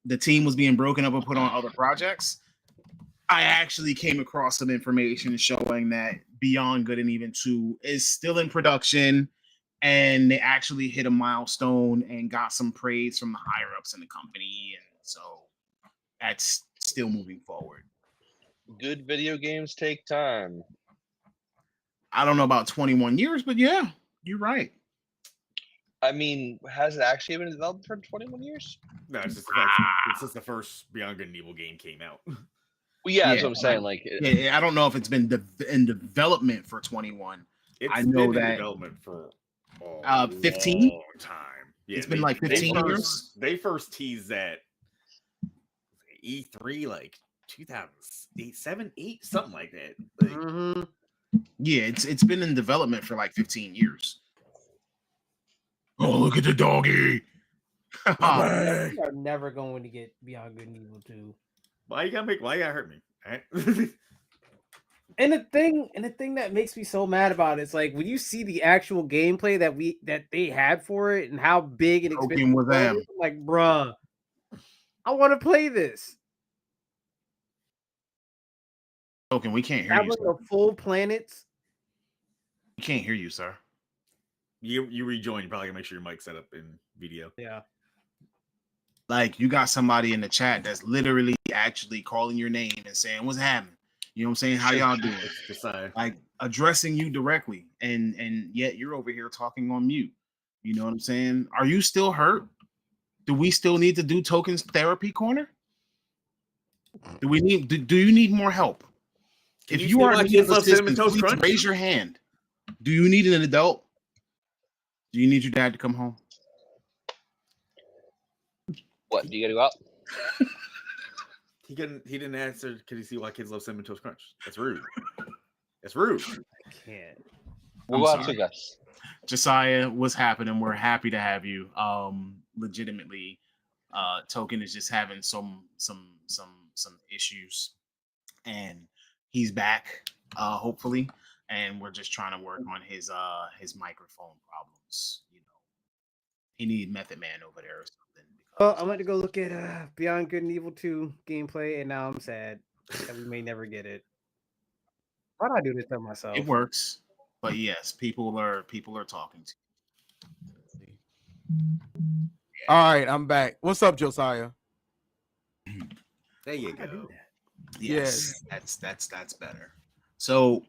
the team was being broken up and put on other projects, I actually came across some information showing that Beyond Good and Evil 2 is still in production, and they actually hit a milestone and got some praise from the higher ups in the company, and so that's still moving forward. Good video games take time. I don't know about 21 years, but yeah, you're right. I mean, has it actually been developed for 21 years? No, it's just the fact it's just the first Beyond Good and Evil game came out. Well, yeah, that's Yeah, what I'm saying. Like, Yeah, I don't know if it's been in development for 21. It's I know been in that- development for a 15? long time. Yeah, It's been like 15 years? They first teased that E3 like 2008, 7, 8, something like that. Like, Mm-hmm. Yeah, it's been in development for like 15 years. Oh, look at the doggy. We are never going to get Beyond Good and Evil 2. why you gotta hurt me? Alright? And the thing that makes me so mad about it is like when you see the actual gameplay that they had for it and how big and expensive Joking with it was, them. I'm like, bruh, I want to play this. Okay, we can't hear you. Having Sir. the full planets. We can't hear you, sir. you rejoin, you probably gotta make sure your mic's set up in video. Yeah. Like you got somebody in the chat that's literally actually calling your name and saying, "What's happening?" You know what I'm saying? How y'all doing? It's Josiah. Like addressing you directly, and yet you're over here talking on mute. You know what I'm saying? Are you still hurt? Do we still need to do tokens therapy corner? Do we need? Do you need more help? Can If you you say are why in need kids of love Cinnamon assistance, Toast please Crunch? raise your hand. Do you need an adult? Do you need your dad to come home? What? Do you gotta go out? He didn't answer. Can you see why kids love Cinnamon Toast Crunch? That's rude. That's rude. I can't. We'll I'm go out sorry. too, guys. Josiah, what's happening? We're happy to have you. Legitimately, Token is just having some issues, and he's back, hopefully. And we're just trying to work on his microphone problems. You know, he need Method Man over there or something. Well, I went to go look at Beyond Good and Evil 2 gameplay, and now I'm sad that we may never get it. Why do I do this to myself? It works, but yes, people are talking to All right, I'm back. What's up, Josiah? There you Why did I do go. that? you. Yes, that's better. So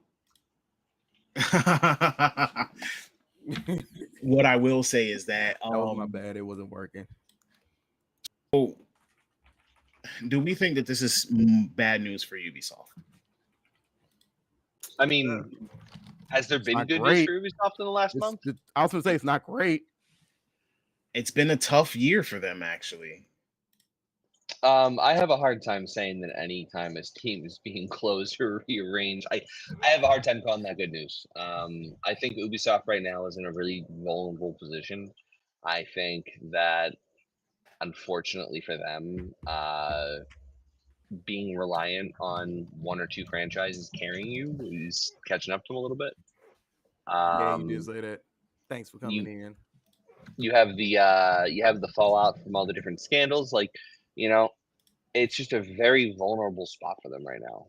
what I will say is that That was my bad. It wasn't working. so do we think that this is bad news for Ubisoft? I mean, has there been not good great. news for Ubisoft in the last month? I was gonna say it's not great. It's been a tough year for them, actually. I have a hard time saying that any time a team is being closed or rearranged. I have a hard time calling that good news. I think Ubisoft right now is in a really vulnerable position. I think that unfortunately for them, being reliant on one or two franchises carrying you is catching up to them a little bit. Yeah, you did say that. Thanks for coming in. You have the fallout from all the different scandals. Like, you know, it's just a very vulnerable spot for them right now.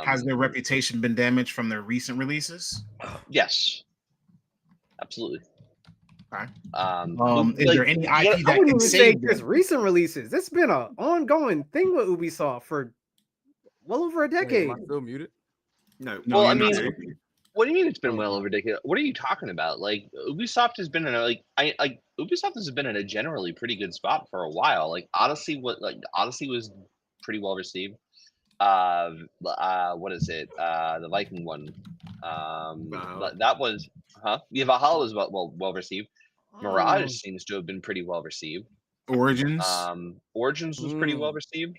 Has their reputation been damaged from their recent releases? Yes, absolutely. Okay. like, Is there any you gotta- IP I that wouldn't can even say save just them? recent releases. It's been an ongoing thing with Ubisoft for well over a Wait, decade. am I still muted? No. No, Well, you're I not mean, supposed what do you mean it's been Oh, well wow. over a decade? What are you talking about? Like Ubisoft has been in a Ubisoft has been in a generally pretty good spot for a while. Like Odyssey was pretty well received. What is it? The Viking one. Valhalla. That was Yeah, Valhalla was well received. Mirage Oh, seems to have been pretty well received. Origins. Origins was pretty well received.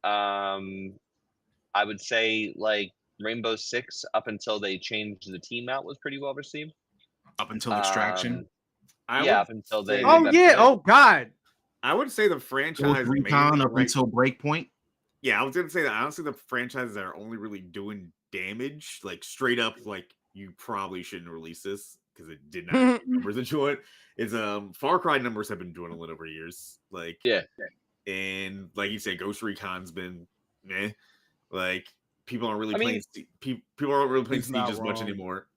I would say like Rainbow Six up until they changed the team out was pretty well received. Up until Extraction. Up until they. oh that's yeah. it. Oh God. I would say the Ghost franchise Recon mainly up right. until Breakpoint. Yeah, I was gonna say that. Honestly, the franchises that are only really doing damage, like straight up, like you probably shouldn't release this because it did not get numbers into it. Is Far Cry numbers have been dwindling over years. Like Yeah. And like you said, Ghost Recon's been meh. Like people aren't really I playing. People aren't really playing He's not Siege as much wrong. anymore.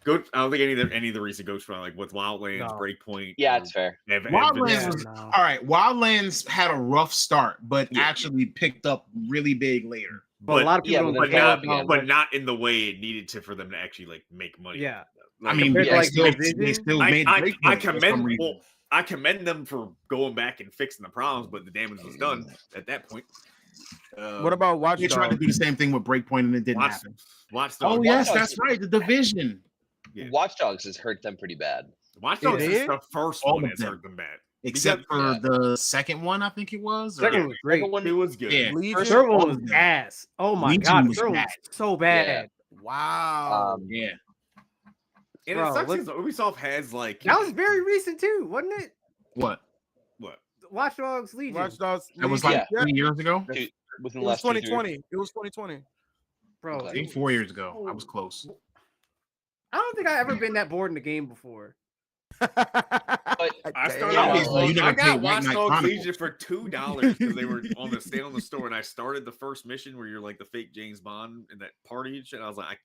I don't think any of the recent Ghost Recon, like with Wildlands, No. Breakpoint. Yeah, or it's fair. Wildlands Yeah, was no. all right. Wildlands had a rough start, but Yeah. actually picked up really big later. But a lot of Yeah, people but don't then care fell off about again. but what- not in the way it needed to for them to actually like make money. Yeah. I mean, compared to, they like, still Division, made Breakpoint I for some commend reason. I commend them for going back and fixing the problems, but the damage was done at that point. What about Watch They tried to Dogs? do the same thing with Breakpoint and it didn't Watch, happen. Watch Oh Dogs? yes, Dogs- that's right. The Division. Yeah. Watch Dogs has hurt them pretty bad. Watch Dogs It is did? the first All one of that's them. hurt them bad. Except for Yeah. the second one, I think it was. or- second was great. Second one- It was good. Yeah. Legion? Third one all was of them. ass. Oh my Legion God, was third one bad. was so bad. Wow. Yeah. And Bro, it sucks look- because Ubisoft has like That was very recent too, wasn't it? What? what? Watch Dogs Legion. Watch Dogs. That was Legion. like Yeah, 3 years ago. Within it the was last 2 years. 2020. It was 2020. Bro, Okay. I think 4 years ago. I was close. I don't think I've ever been that bored in the game before. I Damn. started. Yeah, Watch so you Dogs- never I got played White Watch Knight Dogs Chronicles. Legion for $2 because they were on the stay on the store, and I started the first mission where you're like the fake James Bond in that party and shit. I was like,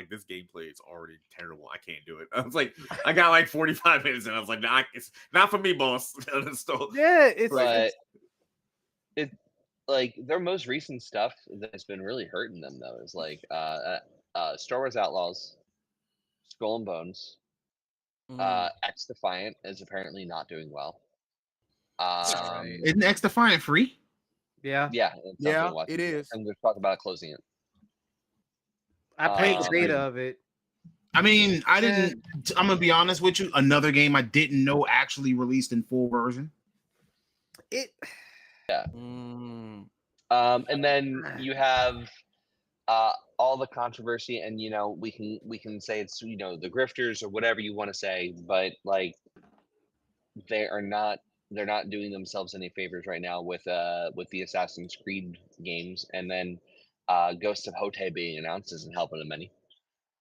this gameplay is already terrible. I can't do it. I was like, I got like 45 minutes, and I was like, nah, it's not for me, boss. Uninstall. Yeah, it's But like their most recent stuff that's been really hurting them though is like Star Wars Outlaws, Skull and Bones, X Defiant is apparently not doing well. alright. Isn't X Defiant free? Yeah, Yeah, it's not Yeah, doing well. it is. I'm going to talk about closing it. I played the Um, beta of it. I mean, I didn't. I'm gonna be honest with you. Another game I didn't know actually released in full version. It Mm. And then you have all the controversy, and you know we can say it's the grifters or whatever you want to say, but like they're not doing themselves any favors right now with the Assassin's Creed games, and then Ghost of Hote being announced isn't helping them any.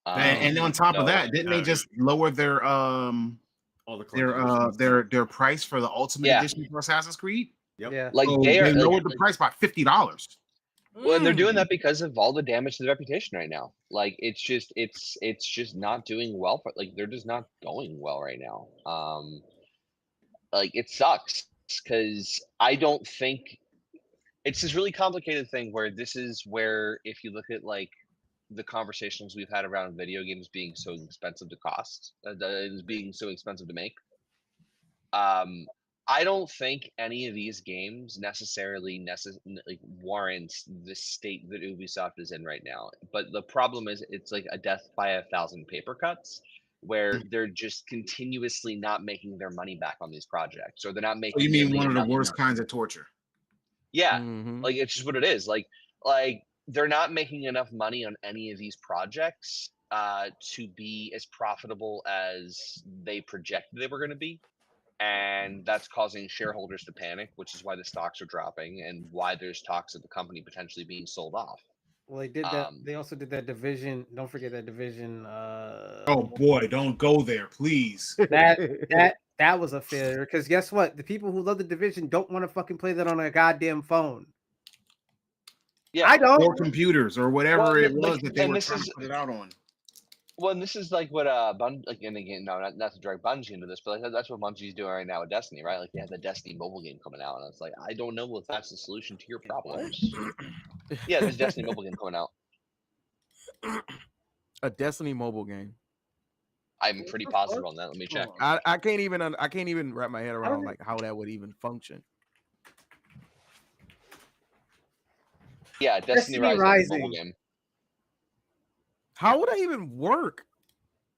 And on top of so- that, didn't they just lower their All the collector's editions. their price for the Ultimate Yeah. Edition for Assassin's Creed? Yep. Yeah. like So they are lowered the price by $50. well, and they're Mm. doing that because of all the damage to the reputation right now. Like it's just not doing well for like they're just not going well right now. Like it sucks because I don't think it's this really complicated thing where this is where if you look at like the conversations we've had around video games being so expensive to cost, being so expensive to make. I don't think any of these games necessarily warrants the state that Ubisoft is in right now. But the problem is, it's like a death by 1,000 paper cuts, where they're just continuously not making their money back on these projects, or they're not making. So you mean one of the money worst back. kinds of torture? Yeah, Mhm. like it's just what it is. Like they're not making enough money on any of these projects to be as profitable as they projected they were going to be. And that's causing shareholders to panic, which is why the stocks are dropping and why there's talks of the company potentially being sold off. Well, they did that. Um, They also did that Division. Don't forget that Division. Oh boy, don't go there, please. That was a failure because guess what? The people who love the Division don't want to fucking play that on a goddamn phone. Yeah, I don't. Or computers or whatever Well, it like, was that they and were this trying is- to put it out on. well, and this is like what and again, no, not to drag Bungie into this, but like, that's what Bungie's doing right now with Destiny, right? Like they have the Destiny mobile game coming out, and it's like I don't know if that's the solution to your problems. Yeah, there's Destiny mobile game coming out. A Destiny mobile game. I'm pretty positive on that. Let me check. I can't even wrap my head around know. like how that would even function. Yeah, Destiny Rising mobile game. How would that even work?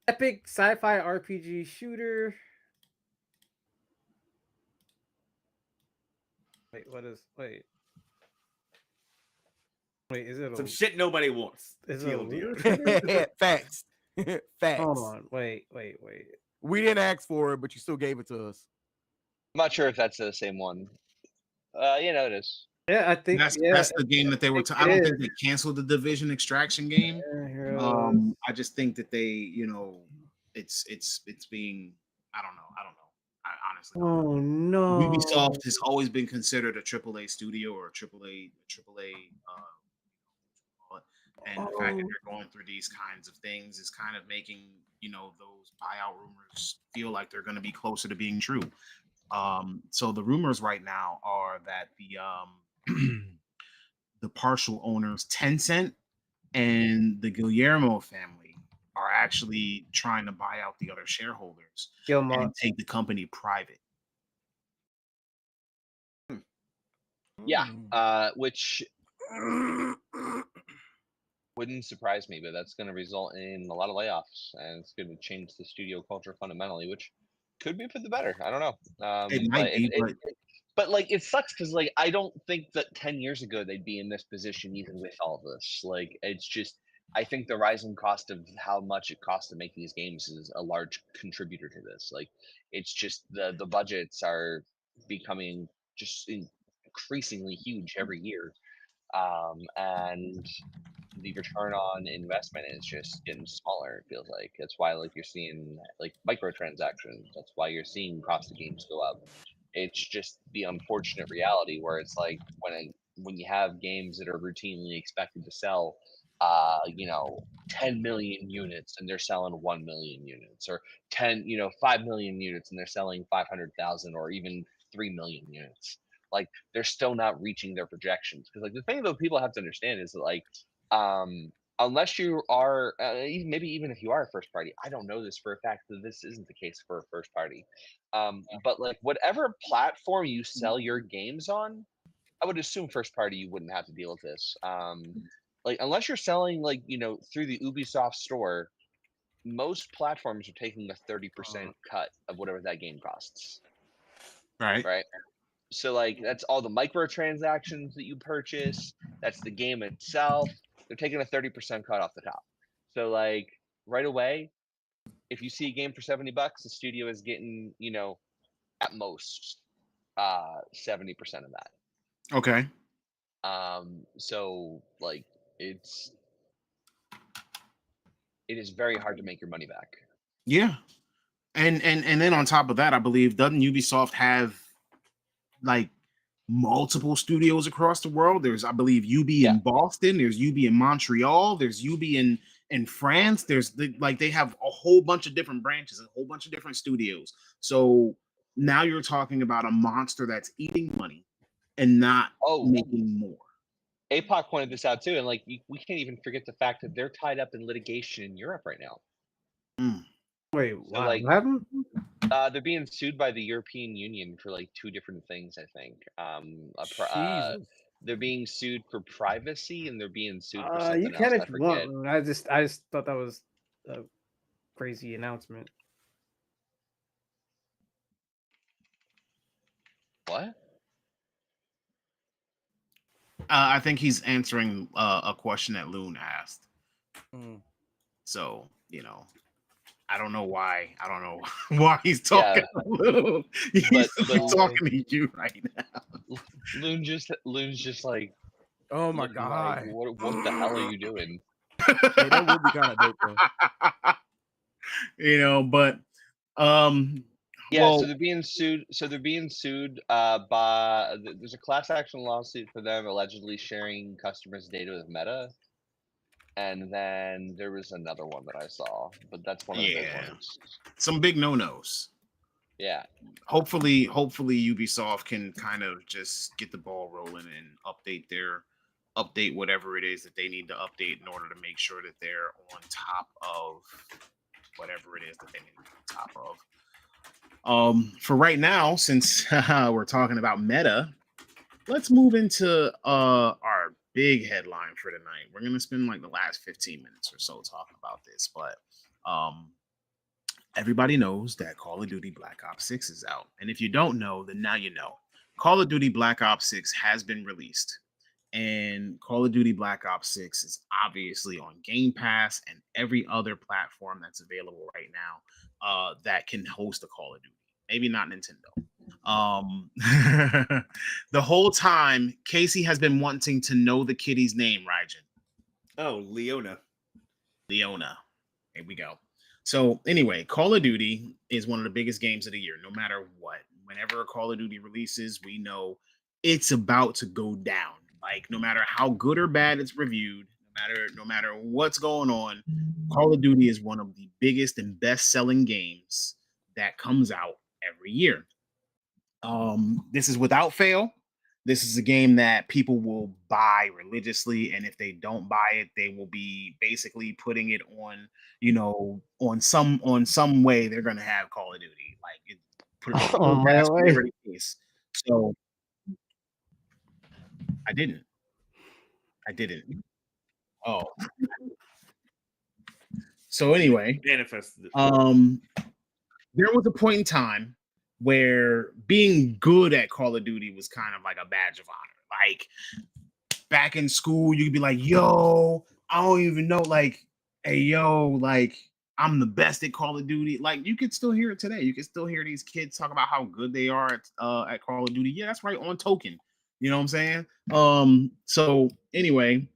Epic sci-fi RPG shooter. Wait, what is? Wait, is it? Some shit nobody wants. Is it a TLDR. weird? Facts. Facts. Hold on. Wait. We didn't ask for it, but you still gave it to us. I'm not sure if that's the same one. It is. Yeah, I think That's the game that they were. think I it don't think is. they canceled the Division Extraction game. I just think that they, it's being. I don't know. I honestly. don't know. Oh no! Ubisoft has always been considered a AAA studio or a AAA. And the fact that they're going through these kinds of things is kind of making those buyout rumors feel like they're going to be closer to being true. So the rumors right now are that the partial owners, Tencent and the Guillermo family, are actually trying to buy out the other shareholders and take the company private. Yeah, Mm. which wouldn't surprise me, but that's going to result in a lot of layoffs, and it's going to change the studio culture fundamentally, which could be for the better. I don't know. It might be, but like it sucks because like I don't think that 10 years ago they'd be in this position even with all this. Like it's just I think the rising cost of how much it costs to make these games is a large contributor to this. Like it's just the budgets are becoming just increasingly huge every year. And the return on investment is just getting smaller. It feels like that's why like you're seeing like microtransactions. That's why you're seeing cost of games go up. It's just the unfortunate reality where it's like when you have games that are routinely expected to sell 10 million units and they're selling 1 million units, or 5 million units and they're selling 500,000 or even 3 million units. like they're still not reaching their projections. Because like the thing that people have to understand is that like unless you are maybe even if you are a first party, I don't know this for a fact that this isn't the case for a first party. But like whatever platform you sell your games on, I would assume first party you wouldn't have to deal with this. Like unless you're selling like through the Ubisoft store, most platforms are taking a 30% cut of whatever that game costs. Right. Right. So like that's all the microtransactions that you purchase. That's the game itself. They're taking a 30% cut off the top. So like right away, if you see a game for $70, the studio is getting at most 70% of that. Okay. So like it is very hard to make your money back. Yeah. And then on top of that, I believe, doesn't Ubisoft have like multiple studios across the world? There's, I believe, UB in Boston, there's UB in Montreal, there's UB in France. There's they have a whole bunch of different branches, a whole bunch of different studios. So now you're talking about a monster that's eating money and not making more. APOC pointed this out too, and like we can't even forget the fact that they're tied up in litigation in Europe right now. Wait, so, wow, like, what happened? They're being sued by the European Union for like 2 different things, I think. They're being sued for privacy, and they're being sued for something You can else. if you want. I just thought that was a crazy announcement. What? I think he's answering a question that Loon asked. So, I don't know why. I don't know why he's talking to Loon. He's talking to you right now. Loon's just like, oh my god, like, what the hell are you doing? Hey, that would be kind of dope though. But so they're being sued. So they're being sued by there's a class action lawsuit for them allegedly sharing customers' data with Meta. And then there was another one that I saw, but that's one of the big ones. Some big no-nos. Yeah. Hopefully Ubisoft can kind of just get the ball rolling and update whatever it is that they need to update in order to make sure that they're on top of whatever it is that they need to be on top of. For right now, since we're talking about Meta, let's move into our big headline for tonight. We're going to spend like the last 15 minutes or so talking about this, but everybody knows that Call of Duty Black Ops 6 is out. And if you don't know, then now you know. Call of Duty Black Ops 6 has been released. And Call of Duty Black Ops 6 is obviously on Game Pass and every other platform that's available right now that can host a Call of Duty. Maybe not Nintendo. The whole time, Casey has been wanting to know the kitty's name, Raijin. Oh, Leona. Here we go. So anyway, Call of Duty is one of the biggest games of the year, no matter what. Whenever a Call of Duty releases, we know it's about to go down. Like, no matter how good or bad it's reviewed, no matter what's going on, Call of Duty is one of the biggest and best-selling games that comes out every year. This is without fail. This is a game that people will buy religiously, and if they don't buy it, they will be basically putting it on, on some way they're gonna have Call of Duty. Like, put it on really? case. So I didn't. Oh. So anyway, manifested. There was a point in time where being good at Call of Duty was kind of like a badge of honor. Like, back in school, you could be like, yo, I don't even know, like, hey, yo, like, I'm the best at Call of Duty. Like, you could still hear it today. You can still hear these kids talk about how good they are at Call of Duty. Yeah, that's right, on Token. You know what I'm saying? So anyway,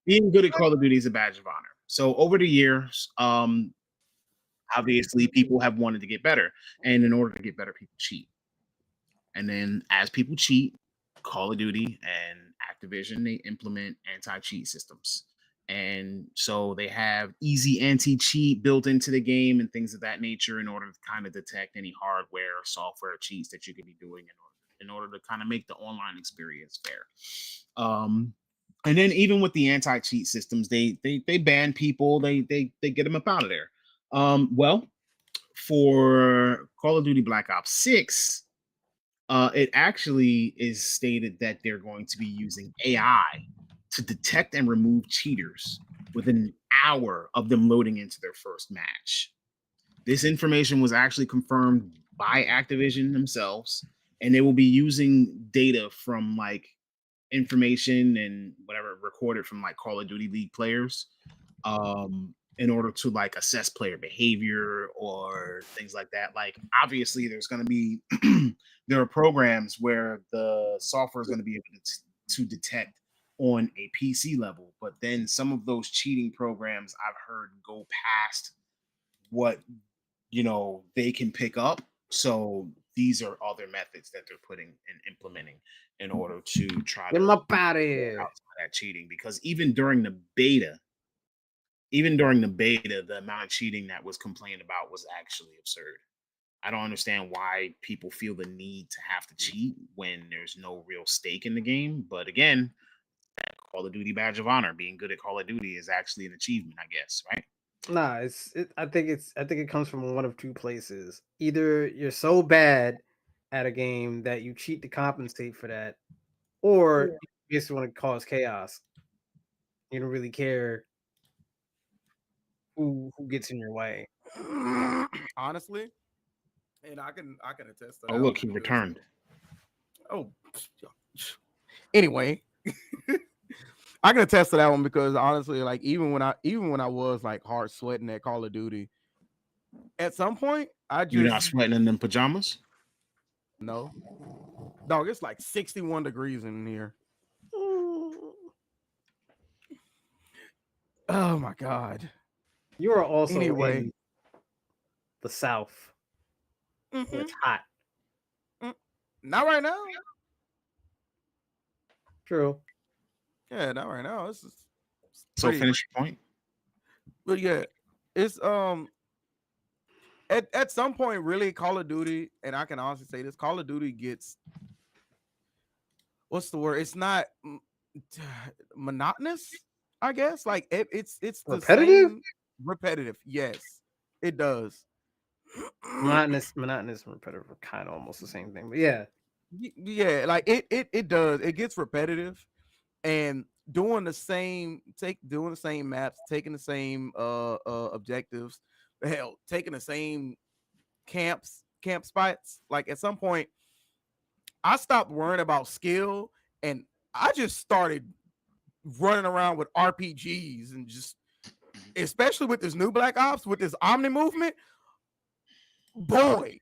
being good at Call of Duty is a badge of honor. So over the years, obviously people have wanted to get better. And in order to get better, people cheat. And then as people cheat, Call of Duty and Activision, they implement anti-cheat systems. And so they have easy anti-cheat built into the game and things of that nature in order to kind of detect any hardware or software cheats that you could be doing in order to in order to kind of make the online experience fair. And then even with the anti-cheat systems, they ban people, they get them up out of there. Well, for Call of Duty Black Ops 6, it actually is stated that they're going to be using AI to detect and remove cheaters within an hour of them loading into their first match. This information was actually confirmed by Activision themselves, and they will be using data from like information and whatever recorded from like Call of Duty League players in order to like assess player behavior or things like that. Like obviously there's going to be there are programs where the software is going to be able to detect on a PC level, but then some of those cheating programs I've heard go past what they can pick up. So these are other methods that they're putting and implementing in order to try Get to them up out of get here. out some of that cheating, because even during the beta, the amount of cheating that was complained about was actually absurd. I don't understand why people feel the need to have to cheat when there's no real stake in the game. But again, Call of Duty Badge of Honor, being good at Call of Duty is actually an achievement, I guess, right? Nah, I think it comes from one of two places. Either you're so bad at a game that you cheat to compensate for that, or you just want to cause chaos. You don't really care who gets in your way. Honestly, and I can attest to that. Oh, look, he because- returned. Oh, anyway, I can attest to that one because honestly, like even when I was like hard sweating at Call of Duty, at some point I You're not just sweating in them pajamas? no, dog. It's like 61 degrees in here. Oh my god. You are also Anyway. in the South, where Mhm. it's hot. Not right now. True. Yeah, not right now. It's So pretty- finish your point. But yeah, it's at some point, really, Call of Duty, and I can honestly say this: Call of Duty gets what's the word? It's not monotonous, I guess. Like it's the Repetitive? same repetitive. Yes, it does. Monotonous and repetitive are kind of almost the same thing. But yeah. Yeah, like it does. It gets repetitive, and doing the same maps, taking the same objectives, hell, taking the same camp spots. Like at some point, I stopped worrying about skill and I just started running around with RPGs and just, especially with this new Black Ops, with this Omni movement, boy.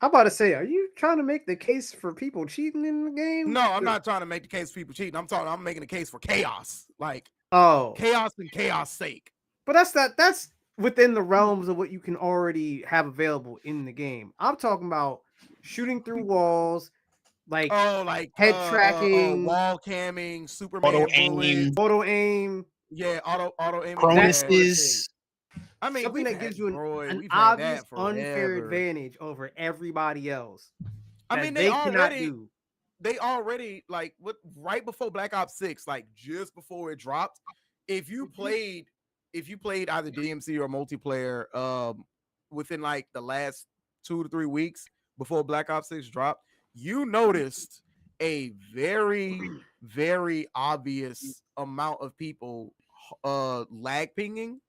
I'm about to say, are you trying to make the case for people cheating in the game? No, I'm not trying to make the case for people cheating. I'm making the case for chaos. Like Oh, chaos and chaos sake. but that's within the realms of what you can already have available in the game. I'm talking about shooting through walls, like like head tracking, wall camming, Superman Auto bullets. aim, auto aim, Yeah, auto aiming. chronuses. I mean, something we've that gives you Droid, an we've had obvious that unfair forever. advantage over everybody else. I that mean, they cannot do. They already like what right before Black Ops 6, like just before it dropped. If you played either DMC or multiplayer within like the last 2 to 3 weeks before Black Ops 6 dropped, you noticed a very, very obvious amount of people lag pinging.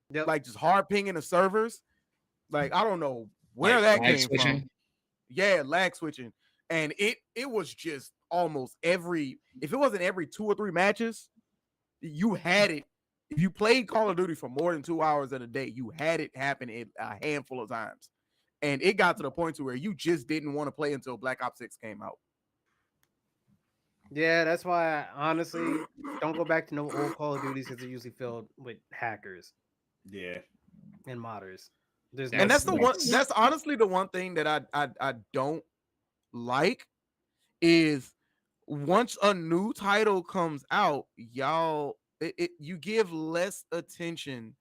Yep. Like just hard pinging the servers. Like I don't know where Like that lag came switching? from. Yeah, lag switching. And it was just almost if it wasn't every 2 or 3 matches, you had it. If you played Call of Duty for more than 2 hours in a day, you had it happen a handful of times. And it got to the point to where you just didn't want to play until Black Ops 6 came out. Yeah, that's why I honestly don't go back to no old Call of Duties because they're usually filled with hackers Yeah. and modders. There's And that's no the one. sense. That's honestly the one thing that I don't like is once a new title comes out, y'all, you give less attention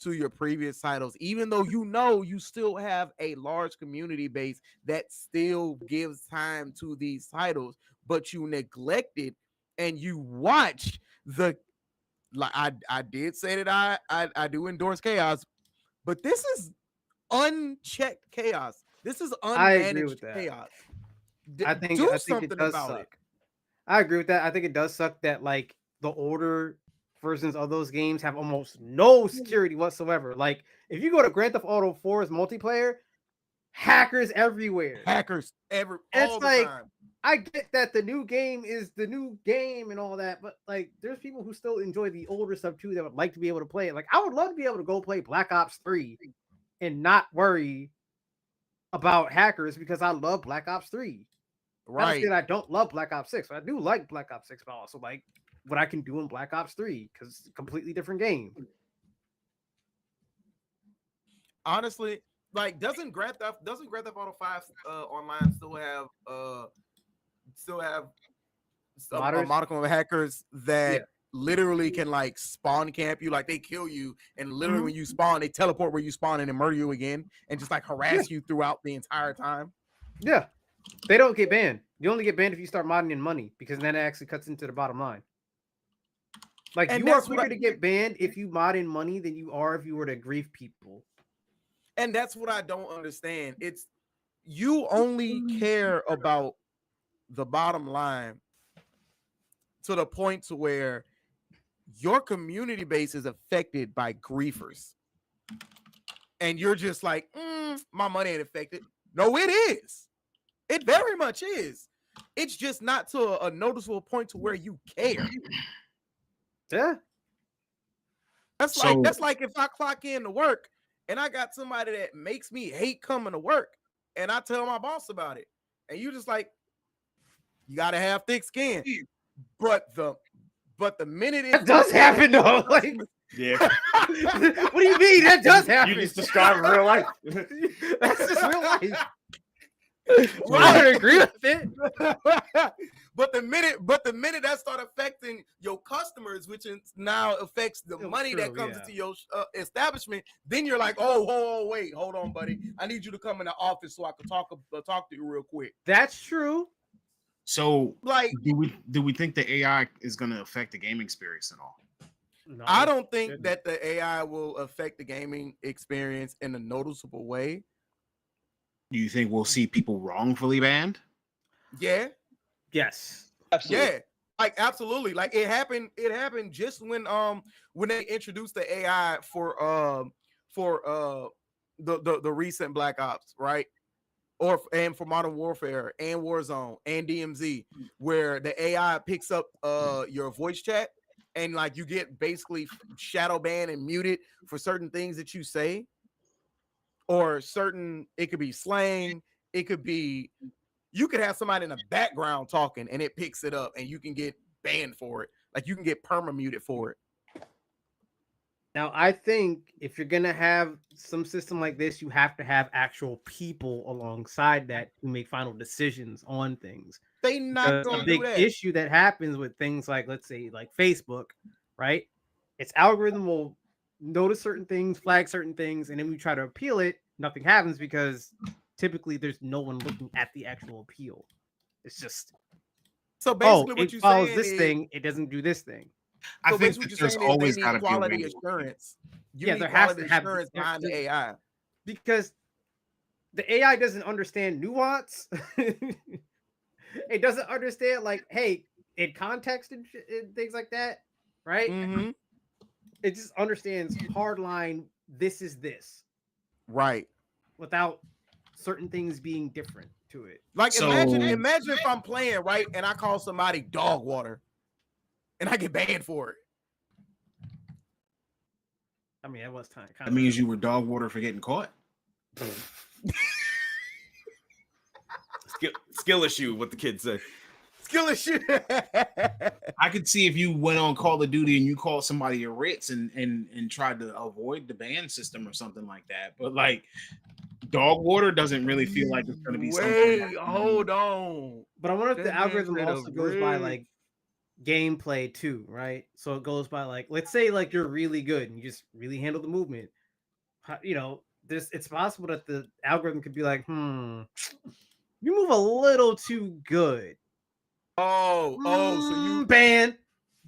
to your previous titles, even though you still have a large community base that still gives time to these titles, but you neglect it and you watch the like I did say that I do endorse chaos, but this is unchecked chaos. This is I agree with unmanaged that. chaos. I think Do it something does about suck. it. I agree with that. I think it does suck that like the older versions of those games have almost no security whatsoever. Like if you go to Grand Theft Auto 4's multiplayer, hackers everywhere. Hackers It's all the like time. I get that the new game is the new game and all that, but like there's people who still enjoy the older stuff too that would like to be able to play it. Like I would love to be able to go play Black Ops 3 and not worry about hackers because I love Black Ops 3. Right. I don't love Black Ops 6. I do like Black Ops 6, but I also like what I can do in Black Ops 3 because it's a completely different game. Honestly, like doesn't Grand Theft Auto 5 online still have a Modders? modicum of hackers that Yeah. literally can like spawn camp you, like they kill you and literally Mhm. when you spawn they teleport where you spawn and murder you again and just like harass you throughout the entire time. Yeah. They don't get banned. You only get banned if you start modding in money because then it actually cuts into the bottom line. Like And you are that's what quicker to get banned if you mod in money than you are if you were to grief people. And that's what I don't understand. It's you only care about the bottom line to the point to where your community base is affected by griefers. And you're just like, my money ain't affected. No, it is. It very much is. It's just not to a noticeable point to where you care. Yeah. That's like if I clock in to work and I got somebody that makes me hate coming to work and I tell my boss about it. And you just like, you gotta have thick skin. But the minute That does happen though. Like Yeah, what do you mean? That does happen. you just described real life. That's just real life. I would agree with it. but the minute that start affecting your customers, which now affects the Oh, money that true, comes yeah. into your establishment, then you're like, oh, wait, hold on, buddy. I need you to come in the office so I can talk to you real quick. That's true. So, Like, do we think the AI is going to affect the gaming experience at all? No, I don't think shouldn't. that the AI will affect the gaming experience in a noticeable way. Do you think we'll see people wrongfully banned? Yeah. Yes. Absolutely. Yeah, like absolutely. Like it happened just when they introduced the AI for the recent Black Ops, right? And for Modern Warfare and Warzone and DMZ, where the AI picks up your voice chat and like you get basically shadow banned and muted for certain things that you say, or it could be slang, it could be. You could have somebody in the background talking and it picks it up and you can get banned for it. Like you can get perma-muted for it. Now, I think if you're going to have some system like this, you have to have actual people alongside that who make final decisions on things. They not A gonna big do that. issue that happens with things like, let's say, like Facebook, right? Its algorithm will notice certain things, flag certain things, and then we try to appeal it. Nothing happens because typically there's no one looking at the actual appeal. It's just, So basically, what it you follows saying this is, thing, it doesn't do this thing. I so think basically that what there's you're saying is always they got to need be a quality way to- assurance. You Yeah, need there has quality to have assurance behind the AI. Because the AI doesn't understand nuance. It doesn't understand, like, hey, in context and things like that, right? Mm-hmm. It just understands hard line, this is this, Right. without certain things being different to it. Like So- imagine if I'm playing, right, and I call somebody dog water and I get banned for it. I mean, that was kind of. That means you were dog water for getting caught. Skill issue, what the kids say. Skill issue. I could see if you went on Call of Duty and you called somebody a Ritz and tried to avoid the ban system or something like that. But like dog water doesn't really feel like it's going to be something. Wait, hold on. But I wonder if the That man algorithm said a also goes by rig. like gameplay too, right? So it goes by like, let's say like you're really good and you just really handle the movement. You know, it's possible that the algorithm could be like, you move a little too good. So you ban.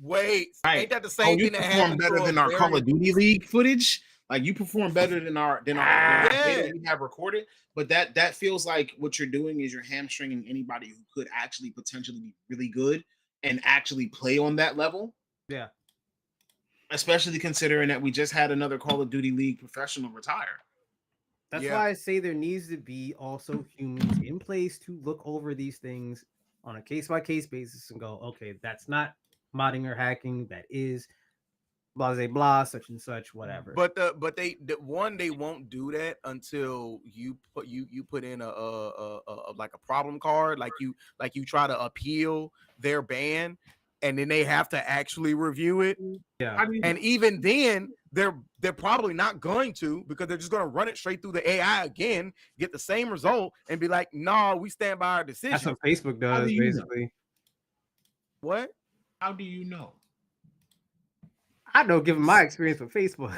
wait. Right. Ain't that the Oh, same you thing that perform happened better to a than our Call very- of Duty League footage. Like you perform better than our data Yeah. we have recorded. But that feels like what you're doing is you're hamstringing anybody who could actually potentially be really good and actually play on that level. Yeah. Especially considering that we just had another Call of Duty League professional retire. That's Yeah. why I say there needs to be also humans in place to look over these things on a case by case basis and go, okay, that's not modding or hacking. That is blah blah blah, such and such, whatever. But they won't do that until you put in a like a problem card, like you try to appeal their ban, and then they have to actually review it. Yeah. How do you And even then, they're probably not going to, because they're just going to run it straight through the AI again, get the same result, and be like, "No, we stand by our decision." That's what Facebook How does, do you know? basically. What? How do you know? I know, given my experience with Facebook.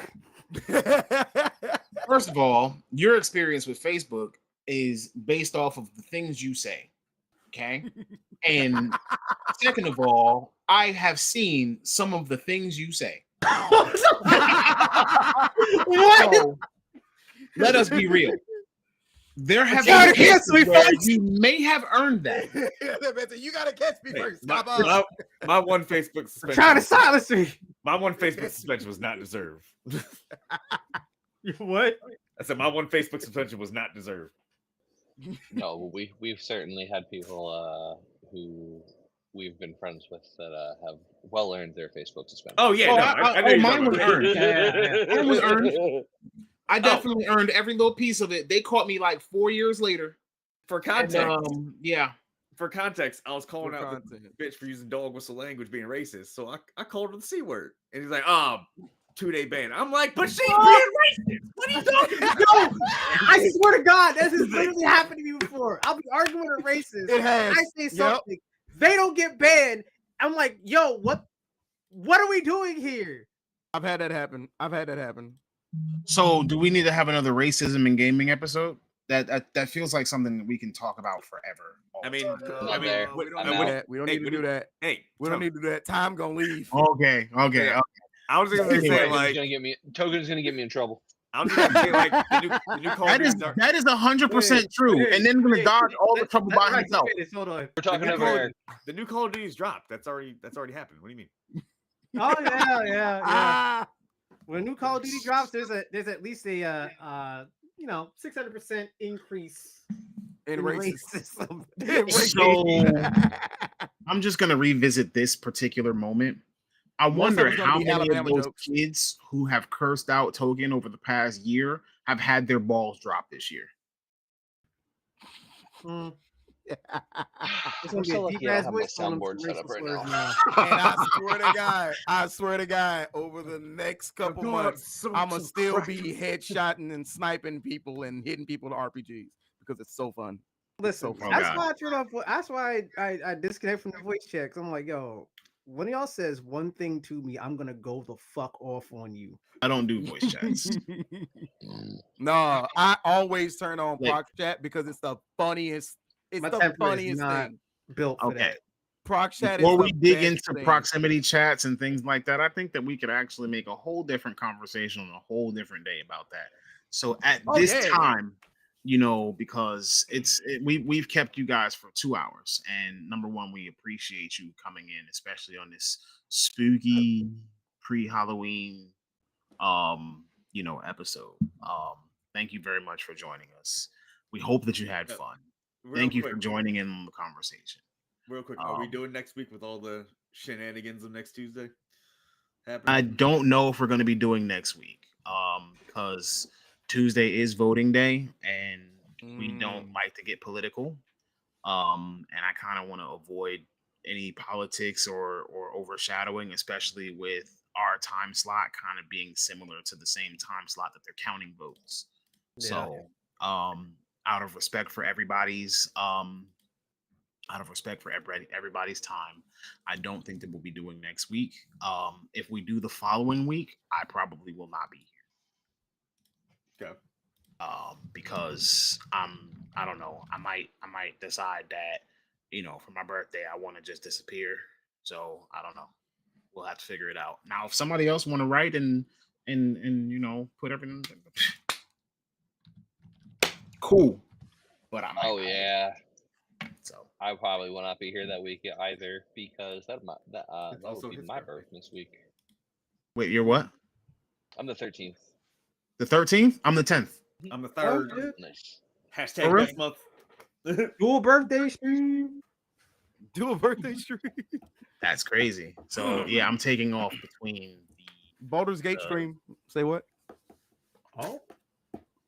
First of all, your experience with Facebook is based off of the things you say. Okay. And second of all, I have seen some of the things you say. What? So, let us be real. There have You gotta been cancel me, cases where folks. you may have earned that. You gotta catch me Hey, first. my, Stop us. my one Facebook suspension. Trying to silence me. My one Facebook suspension was not deserved. What? I said my one Facebook suspension was not deserved. No, we've certainly had people who we've been friends with that have well earned their Facebook suspension. Oh yeah, Oh, no, I- know you're mine talking was about. earned. Yeah. Mine was earned. I definitely earned every little piece of it. They caught me like 4 years later. For And, context, yeah. for context, I was calling For out content. the bitch for using dog whistle language being racist. So I called her the C word. And he's like, 2-day ban. I'm like, but she's being racist. What are you talking about? No, I swear to God, this has literally happened to me before. I'll be arguing with a racist. It has. I say something, they don't get banned. I'm like, yo, what are we doing here? I've had that happen. So, do we need to have another racism in gaming episode? That feels like something that we can talk about forever. all I the mean, time. Not there. We don't I'm need to out. do that. We don't Hey, need to do that. Hey, We don't need to do that. Time gonna leave. Okay. Yeah. I was just gonna Anyway, say Token's gonna get me in trouble. I was just gonna say like the new Call of Duty Dark. that is 100% true, and then we're gonna dodge all the trouble by himself. Hold on. We're talking new over Call of- Eric. The new Call of Duty's dropped. That's already happened. What do you mean? Oh yeah. Ah, When new Call of Duty drops, there's at least a 600% increase in in racism. racism. I'm just gonna revisit this particular moment. I Most of wonder it's gonna how be many Alabama of those jokes. kids who have cursed out Token over the past year have had their balls dropped this year. Mm, it's I'm gonna be so a lucky deep I ass don't have my voice calling them soundboard some set up racist right words now. And I swear to God, over the next couple months, I'ma still be headshotting and sniping people and hitting people with RPGs because it's so fun. Listen, so that's God. why I turn off. That's why I disconnect from the voice chat. 'Cause I'm like, yo, when y'all says one thing to me, I'm gonna go the fuck off on you. I don't do voice chats. No, I always turn on Like- proc chat because it's the funniest. It's My the temper is funniest not thing. built for Okay. that. Proc chat Before is we the dig best into thing. proximity chats and things like that, I think that we could actually make a whole different conversation on a whole different day about that. So at Oh, this yeah. time, because we've kept you guys for 2 hours, and number one, we appreciate you coming in, especially on this spooky pre-Halloween episode. Thank you very much for joining us. We hope that you had fun. Thank you for joining in on the conversation. Real quick, are we Um, doing next week with all the shenanigans of next Tuesday? I Happening? don't know if we're going to be doing next week because Tuesday is voting day and we don't like to get political. And I kind of want to avoid any politics or overshadowing, especially with our time slot kind of being similar to the same time slot that they're counting votes. So, out of respect for everybody's out of respect for everybody's time, I don't think that we'll be doing next week. If we do the following week, I probably will not be here. Okay. Because I don't know. I might decide that, for my birthday I want to just disappear. So I don't know. We'll have to figure it out. Now, if somebody else want to write and put everything, cool. But I might. Oh yeah, So I probably will not be here that week either because that It's also would be his my birthday. birthday this week. wait, you're what? I'm the 13th. The 13th? I'm the 10th. I'm the Oh, third. shit. Nice. For Hashtag real? next month. Dual birthday stream. Do a birthday stream. That's crazy. So yeah, I'm taking off between the Baldur's Gate stream. Say what? Oh,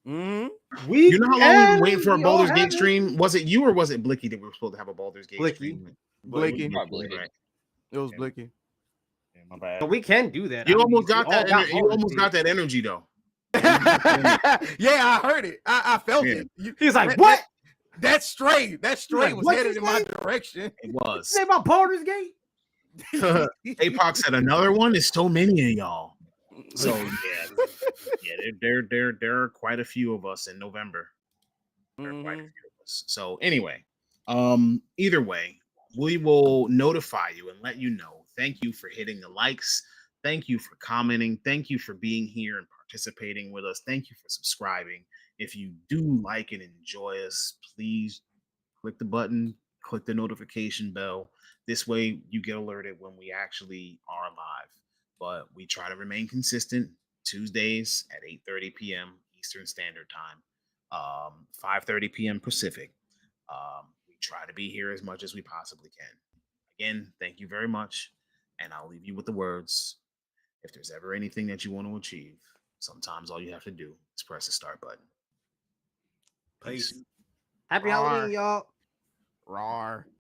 Mm-hmm. we. You know how long we've been waiting for a we all Baldur's have Gate it. stream? Was it you or was it Blicky that we were supposed to have a Baldur's Gate Blicky. stream? Blicky. Probably. Right. It was Yeah. Blicky. Yeah, my bad. But we can do that. You I mean, almost we got all that. got You almost got that energy though. Yeah, I heard it. I felt Yeah. it. He's like, that- what? That stray like, was what's headed his in my name? direction. It was. Say about Baldur's Gate? APOC said another one is so many of y'all. So there are quite a few of us in November. There are quite a Mhm. few of us. So anyway, either way, we will notify you and let you know. Thank you for hitting the likes. Thank you for commenting. Thank you for being here and participating with us. Thank you for subscribing. If you do like and enjoy us, please click the button, click the notification bell. This way you get alerted when we actually are live. But we try to remain consistent Tuesdays at 8:30 p.m. Eastern Standard Time, 5:30 p.m. Pacific. We try to be here as much as we possibly can. Again, thank you very much. And I'll leave you with the words. If there's ever anything that you want to achieve, sometimes all you have to do is press the start button. Peace. Peace. Happy Rawr. Halloween, y'all. Rawr.